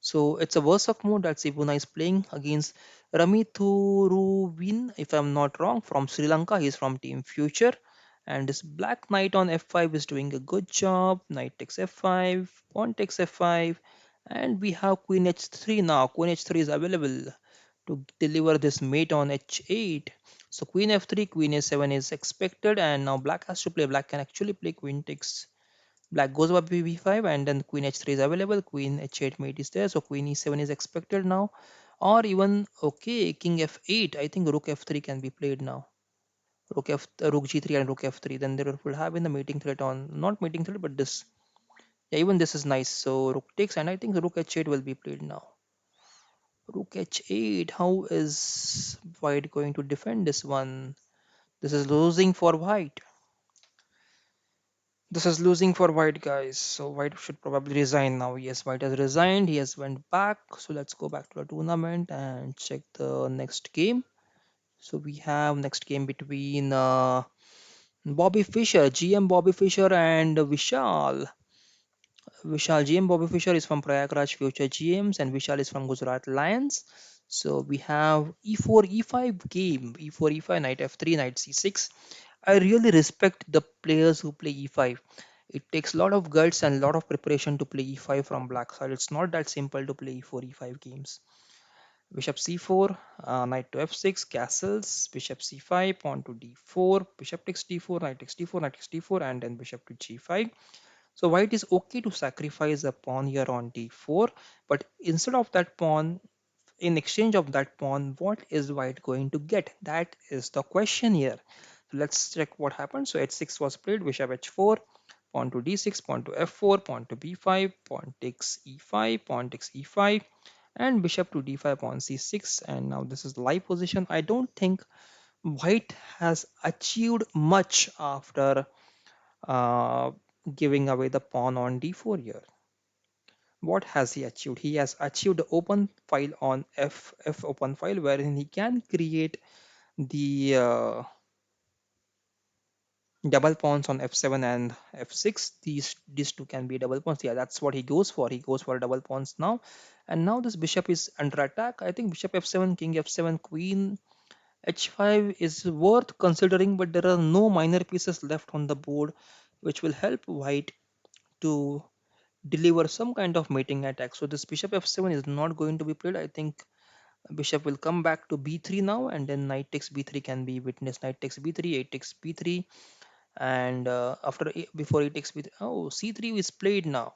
So it's a Versup mode that Sibuna is playing against Ramithuruvin, if I'm not wrong, from Sri Lanka. He's from Team Future. And this Black Knight on f5 is doing a good job. Knight takes f5, pawn takes f5, and we have Queen h3 now. Queen h3 is available to deliver this mate on h8. So Queen f3, Queen a7 is expected, and now Black has to play. Black can actually play Queen takes. Black goes up b5 and then queen h3 is available. Queen h8 mate is there. So queen e7 is expected now. Or even, okay, king f8. I think rook f3 can be played now. Rook g3 and rook f3. Then there will have been the mating threat on, not mating threat, but this. Yeah, even this is nice. So rook takes, and I think rook h8 will be played now. Rook h8. How is white going to defend this one? This is losing for white. This is losing for white, guys. So white should probably resign now. Yes, white has resigned. He has went back. So let's go back to the tournament and check the next game. So we have next game between Bobby Fischer, GM Bobby Fischer and Vishal. GM Bobby Fischer is from Prayagraj Future GMs and Vishal is from Gujarat Lions. So we have e4 e5 game, e4 e5, knight f3, knight c6. I really respect the players who play e5. It takes a lot of guts and a lot of preparation to play e5 from black side. It's not that simple to play e4 e5 games. Bishop c4, knight to f6, castles, bishop c5, pawn to d4, bishop takes d4, knight takes d4, knight takes d4, and then bishop to g5. So white is okay to sacrifice a pawn here on d4, but instead of that pawn, in exchange of that pawn, what is white going to get? That is the question here. So let's check what happened. So h6 was played, bishop h4, pawn to d6, pawn to f4, pawn to b5, pawn takes e5, pawn takes e5, and bishop to d5, pawn c6. And now this is the live position. I don't think white has achieved much after uh, giving away the pawn on d4 here. What has he achieved? He has achieved the open file on f open file, wherein he can create the double pawns on f7 and f6. These two can be double pawns. Yeah, that's what he goes for. He goes for double pawns now. And now this bishop is under attack. I think bishop f7, king f7, queen h5 is worth considering, but there are no minor pieces left on the board which will help white to deliver some kind of mating attack. So this bishop f7 is not going to be played. I think bishop will come back to b3 now, and then knight takes b3 can be witnessed. Knight takes b3, 8 takes b3, and before he takes b3, oh, c3 is played now.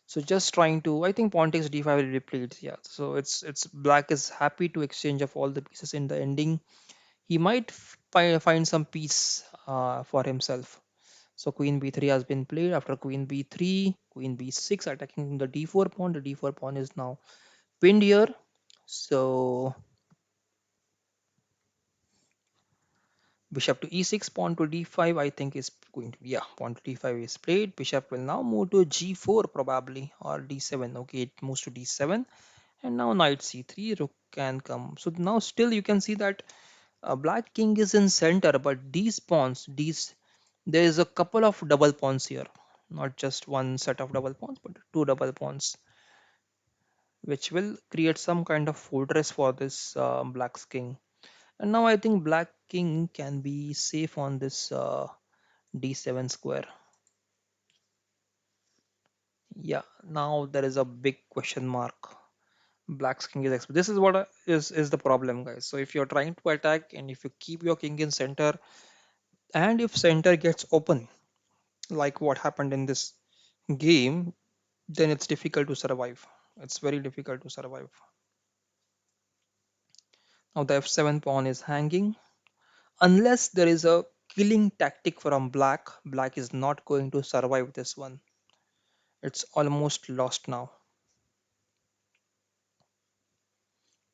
So just trying to, I think pawn takes d5 will be played. Yeah, so it's black is happy to exchange of all the pieces in the ending. He might find some peace for himself. So queen b3 has been played. After queen b3, queen b6 attacking the d4 pawn. The d4 pawn is now pinned here. So bishop to e6, pawn to d5, I think is going to, yeah, pawn to d5 is played. Bishop will now move to g4 probably, or d7. Okay, it moves to d7, and now knight c3, rook can come. So now still you can see that black king is in center, but these pawns, there is a couple of double pawns here, not just one set of double pawns, but two double pawns, which will create some kind of fortress for this black's king. And now I think black king can be safe on this d7 square. Yeah, now there is a big question mark. Black's king is exposed. This is what is the problem, guys. So if you're trying to attack and if you keep your king in center, and if center gets open, like what happened in this game, then it's difficult to survive. It's very difficult to survive. Now the f7 pawn is hanging. Unless there is a killing tactic from black, black is not going to survive this one. It's almost lost now.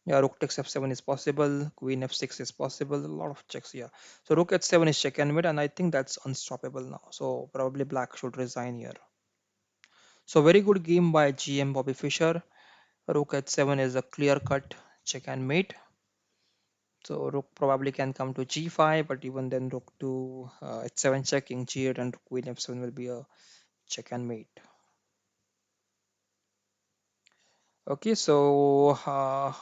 Yeah, rook takes f7 is possible, queen f6 is possible, a lot of checks here. So rook h7 is check and mate, and I think that's unstoppable now. So probably black should resign here. So very good game by GM Bobby Fischer. Rook h7 is a clear cut check and mate. So rook probably can come to g5, but even then rook to h7 checking g8 and queen f7 will be a check and mate. Okay, so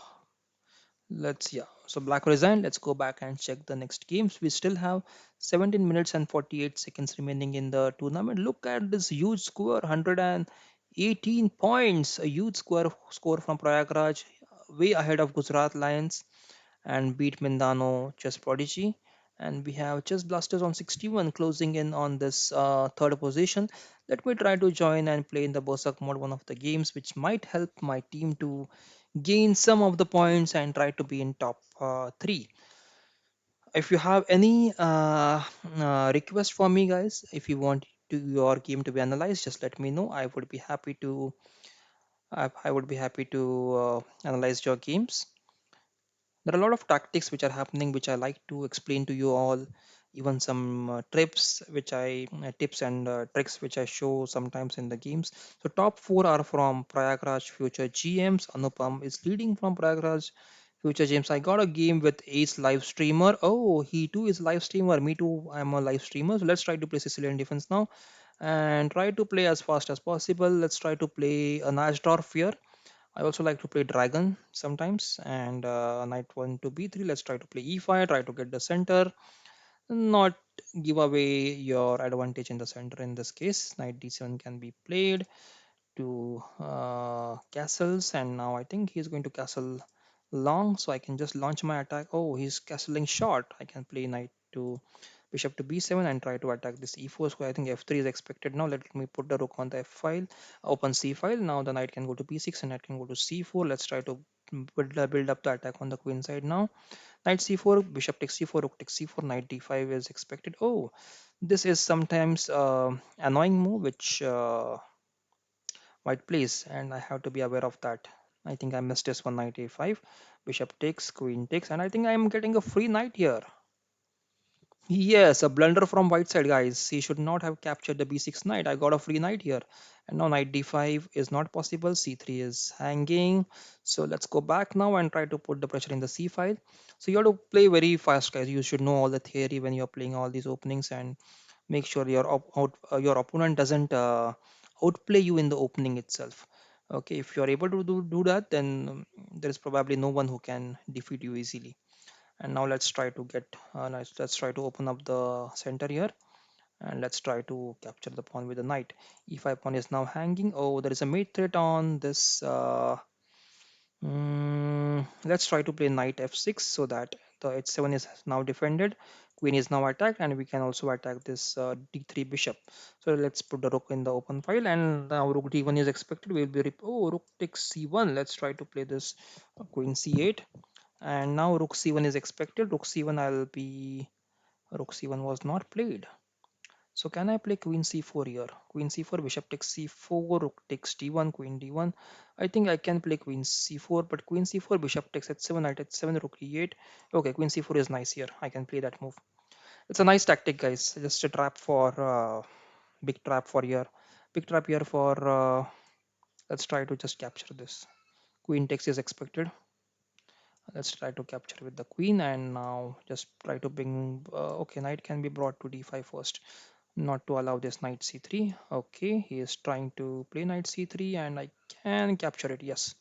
let's, yeah, so black resigned. Let's go back and check the next games. We still have 17 minutes and 48 seconds remaining in the tournament. Look at this huge score, 118 points, a huge score from Prayagraj, way ahead of Gujarat Lions and beat Mindano Chess Prodigy. And we have Chess Blasters on 61 closing in on this third position. Let me try to join and play in the Berserk mode, one of the games which might help my team to gain some of the points and try to be in top 3. If you have any request for me, guys, if you want your game to be analyzed, just let me know. I would be happy to analyze your games. There are a lot of tactics which are happening which I like to explain to you all, even some tips and tricks which I show sometimes in the games. So top 4 are from Prayagraj Future GMs. Anupam is leading from Prayagraj Future GMs. I got a game with Ace live streamer. Oh, he too is live streamer. Me too, I'm a live streamer. So let's try to play Sicilian defense now and try to play as fast as possible. Let's try to play a Nashdorf here. I also like to play dragon sometimes, and knight 1 to b3. Let's try to play e5, try to get the center. Not give away your advantage in the center. In this case, knight d7 can be played to castles, and now I think he's going to castle long, so I can just launch my attack. Oh, he's castling short. I can play knight to bishop to b7 and try to attack this e4 square. I think f3 is expected now. Let me put the rook on the f file, open c file. Now the knight can go to b6 and knight can go to c4. Let's try to build up the attack on the queen side now. Knight c4, bishop takes c4, rook takes c4, knight d5 is expected. Oh, this is sometimes annoying move which white plays, and I have to be aware of that. I think I missed this one. Knight a5, bishop takes, queen takes, and I think I am getting a free knight here. Yes, a blunder from white side, guys. He should not have captured the b6 knight. I got a free knight here. And now knight d5 is not possible. c3 is hanging. So let's go back now and try to put the pressure in the c file. So you have to play very fast, guys. You should know all the theory when you're playing all these openings, and make sure your opponent doesn't outplay you in the opening itself. Okay, if you're able to do that, then there is probably no one who can defeat you easily. And now let's try to let's try to open up the center here, and let's try to capture the pawn with the knight. e5 pawn is now hanging. Oh, there is a mate threat on this. Let's try to play knight f6 so that the h7 is now defended. Queen is now attacked, and we can also attack this d3 bishop. So let's put the rook in the open file, and now rook d1 is expected. We'll be oh, rook takes c1. Let's try to play this queen c8, and now rook c1 is expected. Rook c1 I'll be rook c1 was not played. So can I play queen c4 here? Queen c4, bishop takes c4, rook takes d1, queen d1. I think I can play queen c4, but queen c4, bishop takes h7, knight h7, rook e8. Okay, queen c4 is nice here. I can play that move. It's a nice tactic, guys. Just a trap for big trap for here. Big trap here for let's try to just capture this. Queen takes is expected. Let's try to capture with the queen, and now just try to bring okay, knight can be brought to d5 first, not to allow this knight c3. Okay, he is trying to play knight c3, and I can capture it. Yes,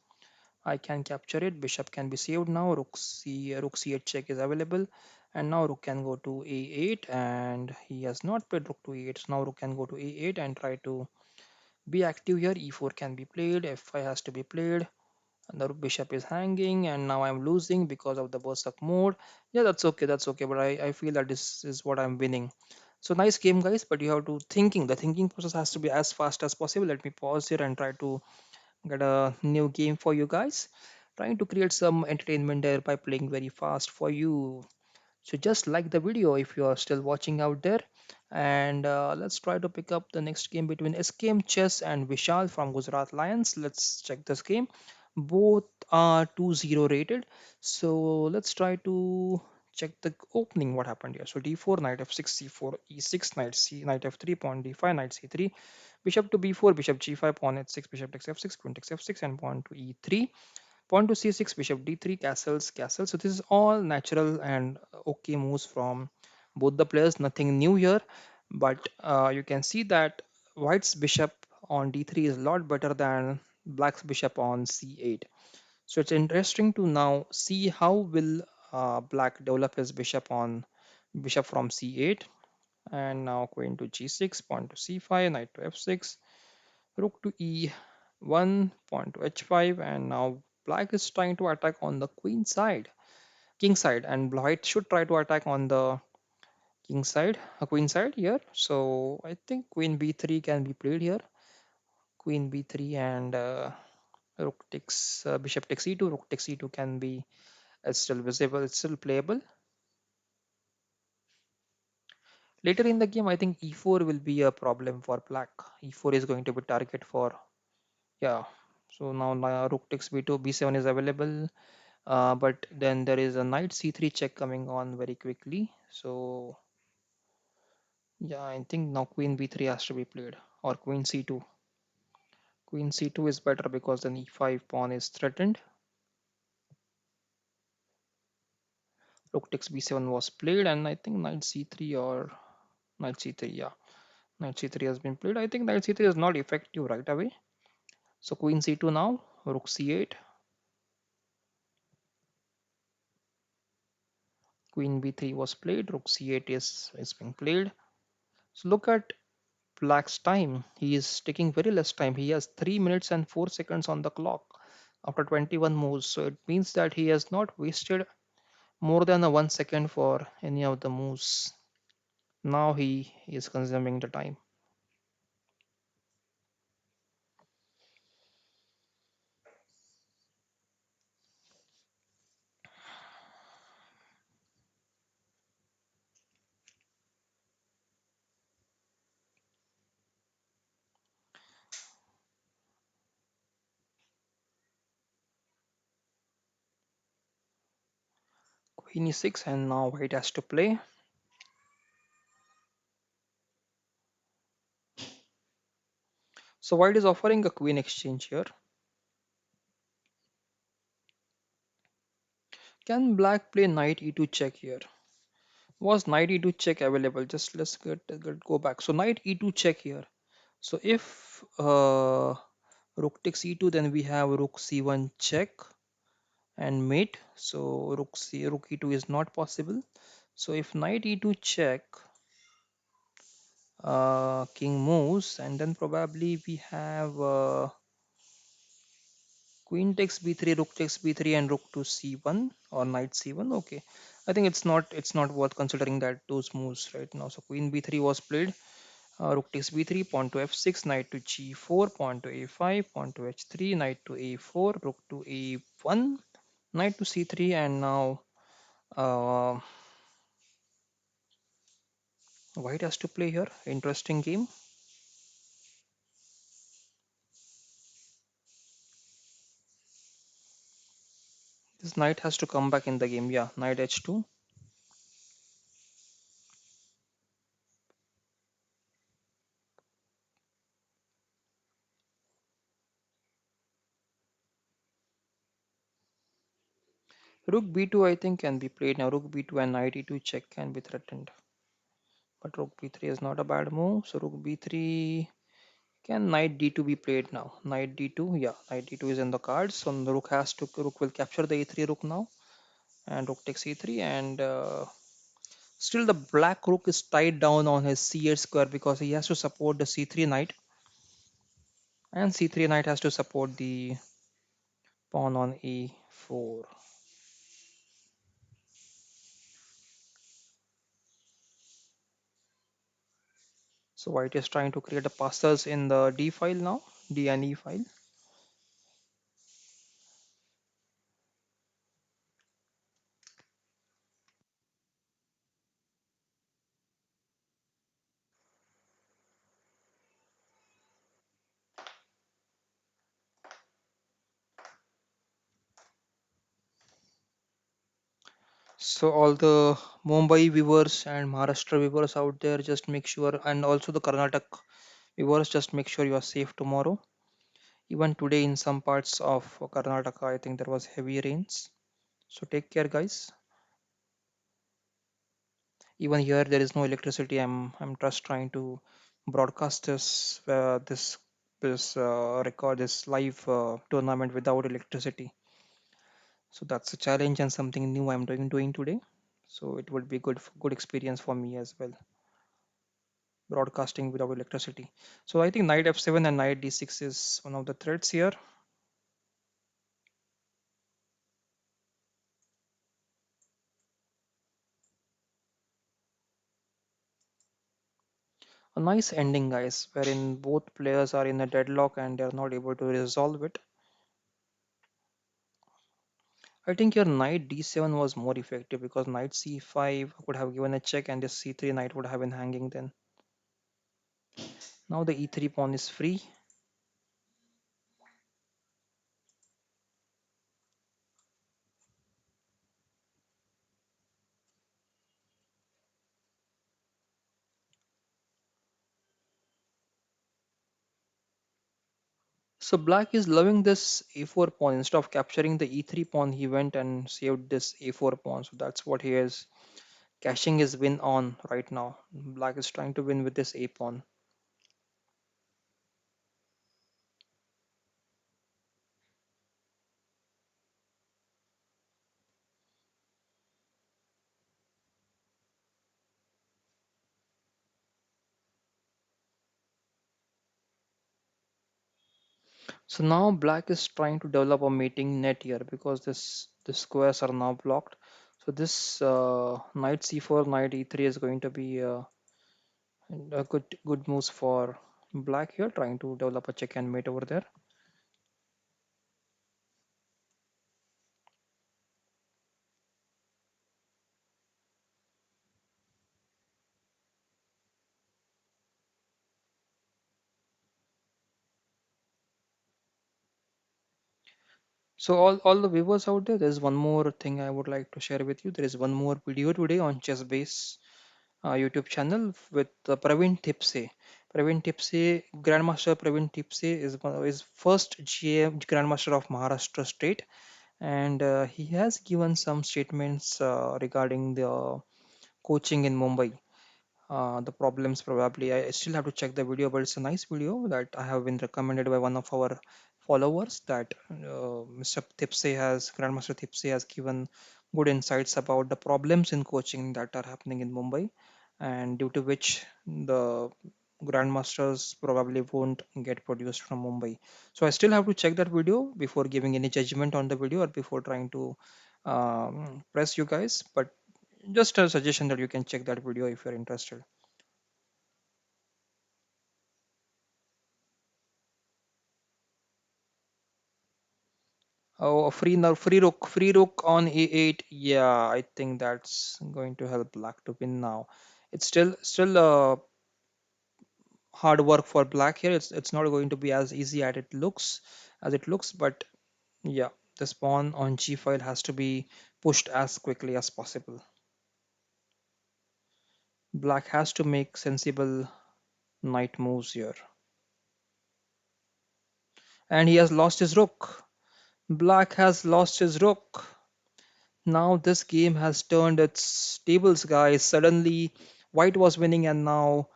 I can capture it. Bishop can be saved now. Rook c8 check is available, and now rook can go to a8, and he has not played rook to a8. So now rook can go to a8 and try to be active here. e4 can be played, f5 has to be played, and the bishop is hanging, and now I'm losing because of the berserk mode. Yeah, that's okay, but I feel that this is what I'm winning. So nice game, guys, but you have to thinking the thinking process has to be as fast as possible. Let me pause here and try to get a new game for you guys, trying to create some entertainment there by playing very fast for you. So just like the video if you are still watching out there, and let's try to pick up the next game between SKM Chess and Vishal from Gujarat Lions. Let's check this game. Both are 2-0 rated. So let's try to check the opening what happened here. So d4, knight f6, c4, e6, knight f3, pawn d5, knight c3, bishop to b4, bishop g5, pawn h6, bishop takes f6, queen takes f6, and pawn to e3. Pawn to c6, bishop d3, castles, castle. So this is all natural and okay moves from both the players. Nothing new here, but you can see that white's bishop on d3 is a lot better than black's bishop on c8. So it's interesting to now see how will black develop his bishop from c8. And now queen to g6, pawn to c5, knight to f6, rook to e1, pawn to h5, and now black is trying to attack on the king side, and white should try to attack on the queen side here. So I think queen b3 can be played here. Queen b3, and rook takes bishop takes e2, rook takes e2 can be it's still visible, it's still playable. Later in the game, I think e4 will be a problem for black. E4 is going to be target for yeah. So now rook takes b2, b7 is available. But then there is a knight c3 check coming on very quickly. So yeah, I think now queen b3 has to be played, or queen c2. Queen c2 is better because then e5 pawn is threatened. Rook takes b7 was played, and I think knight c3 or knight c3. Yeah, knight c3 has been played. I think knight c3 is not effective right away. So queen c2 now, rook c8, Queen b3 was played. Rook c8 is being played. So look at Black's time. He is taking very less time. He has 3 minutes and 4 seconds on the clock after 21 moves. So it means that he has not wasted more than a 1 second for any of the moves. Now he is consuming the time. Queen e6 and now white has to play. So white is offering a queen exchange here. Can black play knight e2 check here? Was knight e2 check available? Just let's go back. So knight e2 check here. So if rook takes e2, then we have rook c1 check and mate. So rook e2 is not possible. So if knight e2 check, king moves, and then probably we have queen takes b3, rook takes b3, and rook to c1 or knight c1. Okay, I think it's not worth considering that those moves right now. So queen b3 was played. Rook takes b3, pawn to f6, knight to g4, pawn to a5, pawn to h3, knight to a4, rook to a1, knight to c3, and now uh, white has to play here. Interesting game. This knight has to come back in the game. Yeah, knight h2. Rook b2 I think can be played now. Rook b2 and knight e2 check can be threatened. But rook b3 is not a bad move. So rook b3, can knight d2 be played now? Knight d2, yeah, knight d2 is in the cards. So the rook will capture the a3 rook now, and rook takes e3, and still the black rook is tied down on his c8 square because he has to support the c3 knight, and c3 knight has to support the pawn on e4. So white is trying to create a passes in the d file now, d and e file. So all the Mumbai viewers and Maharashtra viewers out there, just make sure, and also the Karnataka viewers, just make sure you are safe tomorrow. Even today in some parts of Karnataka, I think there was heavy rains. So take care, guys. Even here, there is no electricity. I'm just trying to broadcast this record this live tournament without electricity. So that's a challenge and something new I'm doing today. So it would be good experience for me as well, broadcasting without electricity. So I think knight f7 and knight d6 is one of the threats here. A nice ending, guys, wherein both players are in a deadlock and they're not able to resolve it. I think your knight d7 was more effective because knight c5 could have given a check and this c3 knight would have been hanging then. Now the e3 pawn is free. So black is loving this a4 pawn. Instead of capturing the e3 pawn, he went and saved this a4 pawn. So that's what he is cashing his win on right now. Black is trying to win with this a pawn. So now black is trying to develop a mating net here because the squares are now blocked. So this knight c4, knight e3 is going to be a good moves for black here, trying to develop a check and mate over there. So all the viewers out there, there's one more thing I would like to share with you. There is one more video today on ChessBase YouTube channel with Praveen Tipse. Praveen Tipse, Grandmaster Praveen Tipse is first GM Grandmaster of Maharashtra State, and he has given some statements regarding the coaching in Mumbai. The problems probably I still have to check the video, but it's a nice video that I have been recommended by one of our followers that Mr. Tipse has Grandmaster Tipse has given good insights about the problems in coaching that are happening in Mumbai, and due to which the grandmasters probably won't get produced from Mumbai. So I still have to check that video before giving any judgment on the video or before trying to press you guys, but just a suggestion that you can check that video if you're interested. Oh, a free rook on a8. Yeah, I think that's going to help black to win now. It's still hard work for black here. It's not going to be as easy as it looks, but yeah, this pawn on g file has to be pushed as quickly as possible. Black has to make sensible knight moves here, and he has lost his rook. Black has lost his rook. Now this game has turned its tables, guys. Suddenly, white was winning, and now,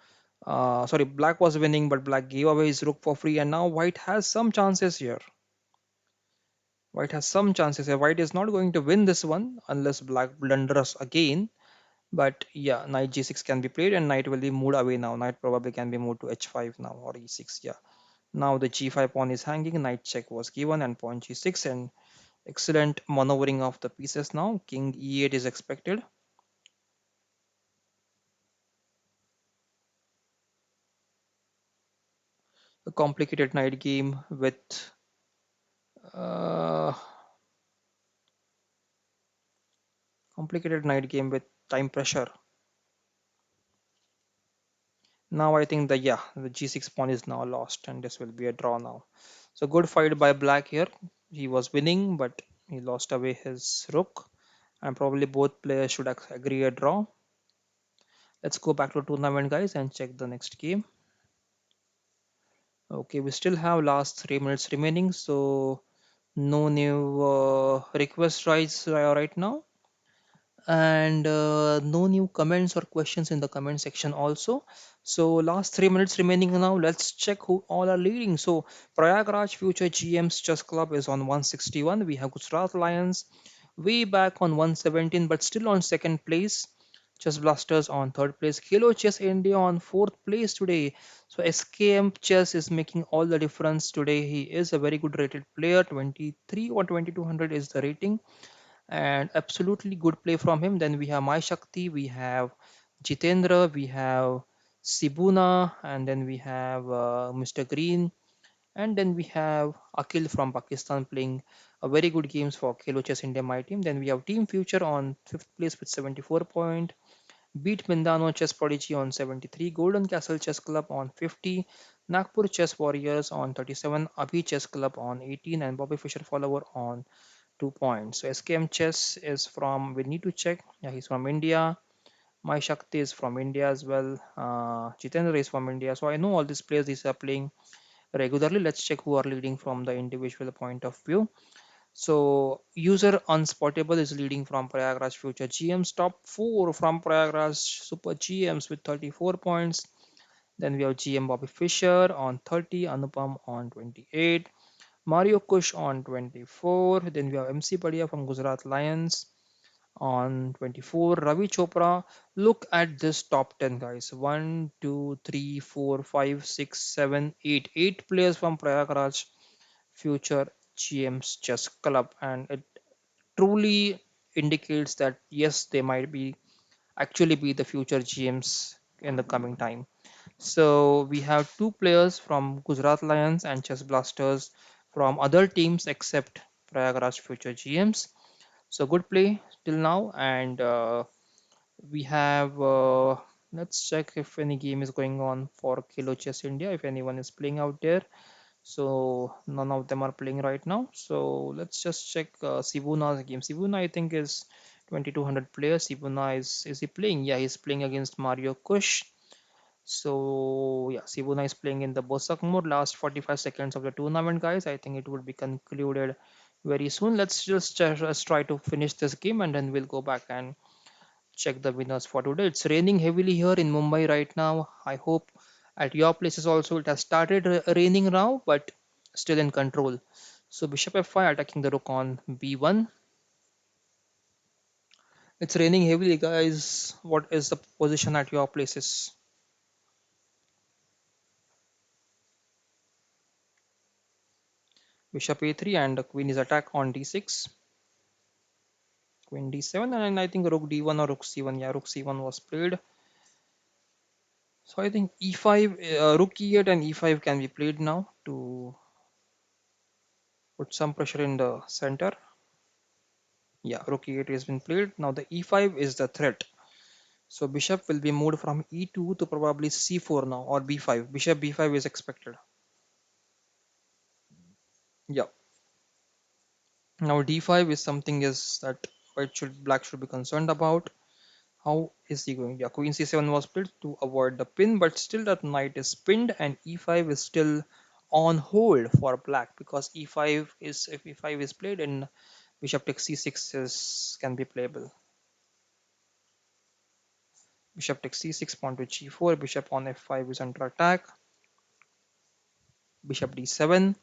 sorry, black was winning, but black gave away his rook for free, and now white has some chances here. White has some chances here. White is not going to win this one unless black blunders again. But yeah, knight g6 can be played, and knight will be moved away now. Knight probably can be moved to h5 now or e6. Yeah. Now the g5 pawn is hanging. Knight check was given, and pawn g6, and excellent maneuvering of the pieces now. King e8 is expected. A complicated night game with uh, time pressure. Now I think the g6 pawn is now lost, and this will be a draw now. So good fight by black here. He was winning, but he lost away his rook, and probably both players should agree a draw. Let's go back to tournament, guys, and check the next game. Okay, we still have last 3 minutes remaining, so no new request right now, and no new comments or questions in the comment section also. So last 3 minutes remaining now. Let's check who all are leading. So Prayagraj Future GM's Chess Club is on 161. We have Gujarat Lions way back on 117, but still on second place. Chess Blasters on third place. Khelo Chess India on fourth place today. So SKM Chess is making all the difference today. He is a very good rated player. 23 or 2200 is the rating, and absolutely good play from him. Then we have Mai Shakti, we have Jitendra, we have Sibuna, and then we have Mr. Green, and then we have Akil from Pakistan playing a very good games for Khelo Chess India My team. Then we have Team Future on fifth place with 74 point. Beat Mindano Chess Prodigy on 73, Golden Castle Chess Club on 50, Nagpur Chess Warriors on 37, Abhi Chess Club on 18, and Bobby Fischer follower on 2 points. So SKM Chess is from, we need to check. Yeah, he's from India. My Shakti is from India as well. Jitendra is from India. So I know all these players, these are playing regularly. Let's check who are leading from the individual point of view. So user Unspotable is leading from Prayagraj Future GMs. Top 4 from Prayagraj Super GMs with 34 points. Then we have GM Bobby Fischer on 30, Anupam on 28, Mario Kush on 24. Then we have MC Padia from Gujarat Lions on 24. Ravi Chopra. Look at this top 10, guys. 1, 2, 3, 4, 5, 6, 7, 8. 8 players from Prayagraj future GM's chess club, and it truly indicates that yes, they might be actually be the future GMs in the coming time. So we have two players from Gujarat Lions and Chess Blasters from other teams except Prayagraj future GMs. So good play till now, and we have. Let's check if any game is going on for Khelo Chess India. If anyone is playing out there, so none of them are playing right now. So let's just check Sibuna's game. Sibuna, I think, is 2200 players. Sibuna is he playing? Yeah, he's playing against Mario Kush. So yeah, Sibuna is playing in the Bosak mode. Last 45 seconds of the tournament, guys. I think it would be concluded very soon. Let's just try to finish this game and then we'll go back and check the winners for today. It's raining heavily here in Mumbai right now. I hope at your places also it has started raining now, but still in control. So Bishop f5 attacking the rook on b1. It's raining heavily, guys. What is the position at your places? Bishop a3 and the queen is attack on d6. Queen d7 and I think rook d1 or rook c1. Yeah, rook c1 was played. So I think e5, rook e8 and e5 can be played now to put some pressure in the center. Yeah, rook e8 has been played. Now the e5 is the threat. So bishop will be moved from e2 to probably c4 now or b5. Bishop b5 is expected. Yeah. Now d5 is something is that black should be concerned about. How is he going? Yeah, queen c7 was played to avoid the pin, but still that knight is pinned and e5 is still on hold for black because e5 is if e5 is played and bishop takes c6 is can be playable. Bishop takes c6, pawn to g4, bishop on f5 is under attack, bishop d7.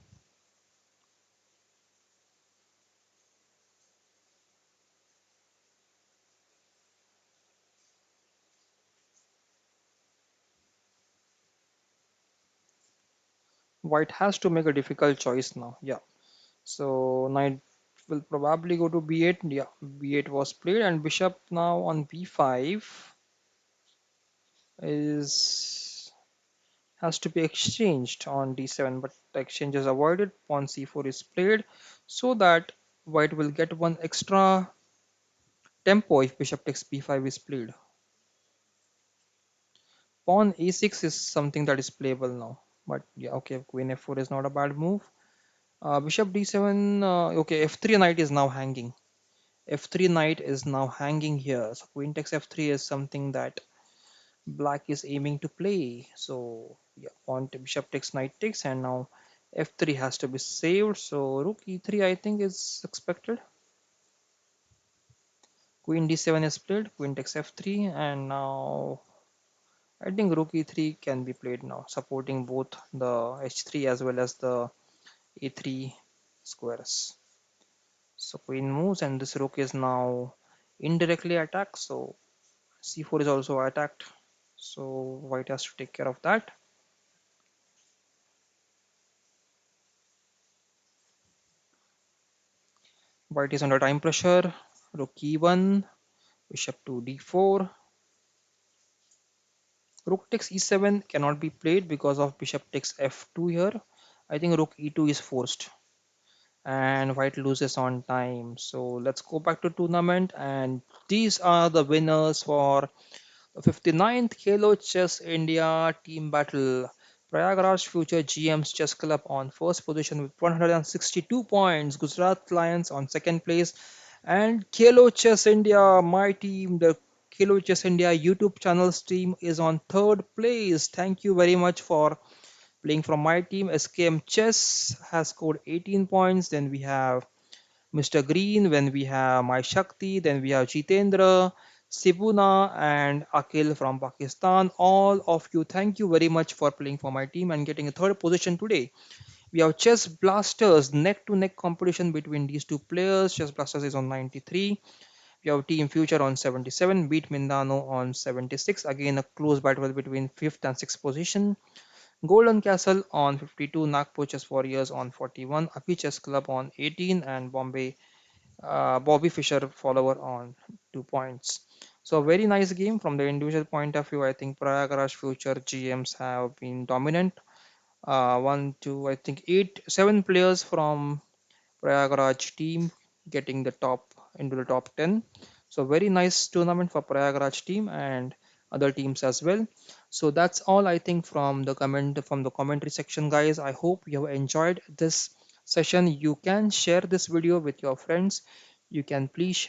White has to make a difficult choice now. Yeah. So knight will probably go to b8. Yeah, b8 was played and bishop now on b5 is has to be exchanged on d7, but the exchange is avoided. Pawn c4 is played so that white will get one extra tempo if bishop takes b5 is played. Pawn e6 is something that is playable now. But yeah, okay, queen f4 is not a bad move. Bishop d7, okay, f3 knight is now hanging. F3 knight is now hanging here. So queen takes f3 is something that black is aiming to play. So yeah, pawn to bishop takes knight takes and now f3 has to be saved. So rook e3 I think is expected. Queen d7 is played, queen takes f3 and now I think rook e3 can be played now, supporting both the h3 as well as the a3 squares. So queen moves and this rook is now indirectly attacked. So c4 is also attacked. So white has to take care of that. White is under time pressure. Rook e1, bishop to d4. Rook takes e7 cannot be played because of bishop takes f2 here. I think rook e2 is forced and white loses on time. So let's go back to tournament and these are the winners for the 59th Khelo Chess India team battle. Prayagraj Future GM's Chess Club on first position with 162 points. Gujarat Lions on second place. And Khelo Chess India, my team, the Khelo Chess India YouTube channel's team is on third place. Thank you very much for playing from my team. SKM Chess has scored 18 points. Then we have Mr. Green, when we have Mai Shakti, then we have Jitendra, Sibuna, and Akil from Pakistan. All of you, thank you very much for playing for my team and getting a third position today. We have Chess Blasters, neck to neck competition between these two players. Chess Blasters is on 93. We have Team Future on 77, beat Mindano on 76. Again, a close battle between 5th and 6th position. Golden Castle on 52, Nagpur Chess Warriors on 41, Api Chess Club on 18, and Bombay Bobby Fischer follower on 2 points. So a very nice game from the individual point of view. I think Prayagraj future GMs have been dominant. One, two, I think eight, seven players from Prayagraj team getting the top into the top 10. So very nice tournament for Prayagraj team and other teams as well. So that's all I think from the commentary section, guys. I hope you have enjoyed this session. You can share this video with your friends. You can please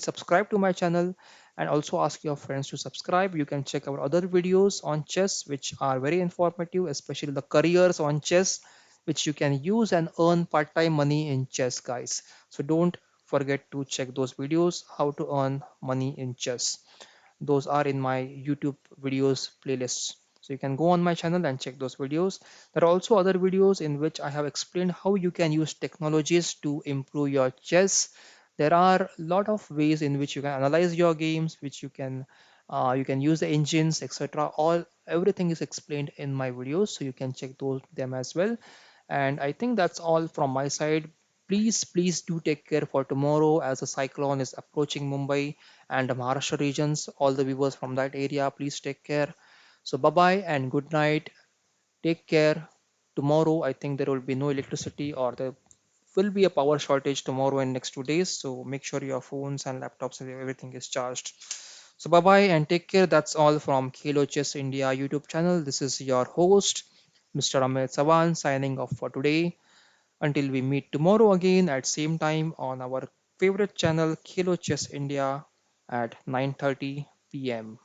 subscribe to my channel and also ask your friends to subscribe. You can check our other videos on chess which are very informative, especially the careers on chess which you can use and earn part-time money in chess, guys. So don't forget to check those videos how to earn money in chess. Those are in my YouTube videos playlists, so you can go on my channel and check those videos. There are also other videos in which I have explained how you can use technologies to improve your chess. There are a lot of ways in which you can analyze your games, which you can use the engines, etc. All everything is explained in my videos, so you can check those them as well. And I think that's all from my side. Please do take care for tomorrow as a cyclone is approaching Mumbai and the Maharashtra regions. All the viewers from that area, please take care. So bye bye and good night. Take care. Tomorrow, I think there will be no electricity or there will be a power shortage tomorrow and next 2 days. So make sure your phones and laptops and everything is charged. So bye bye and take care. That's all from Khelo Chess India YouTube channel. This is your host, Mr. Amit Sawan, signing off for today. Until we meet tomorrow again at same time on our favorite channel Khelo Chess India at 9:30 p.m.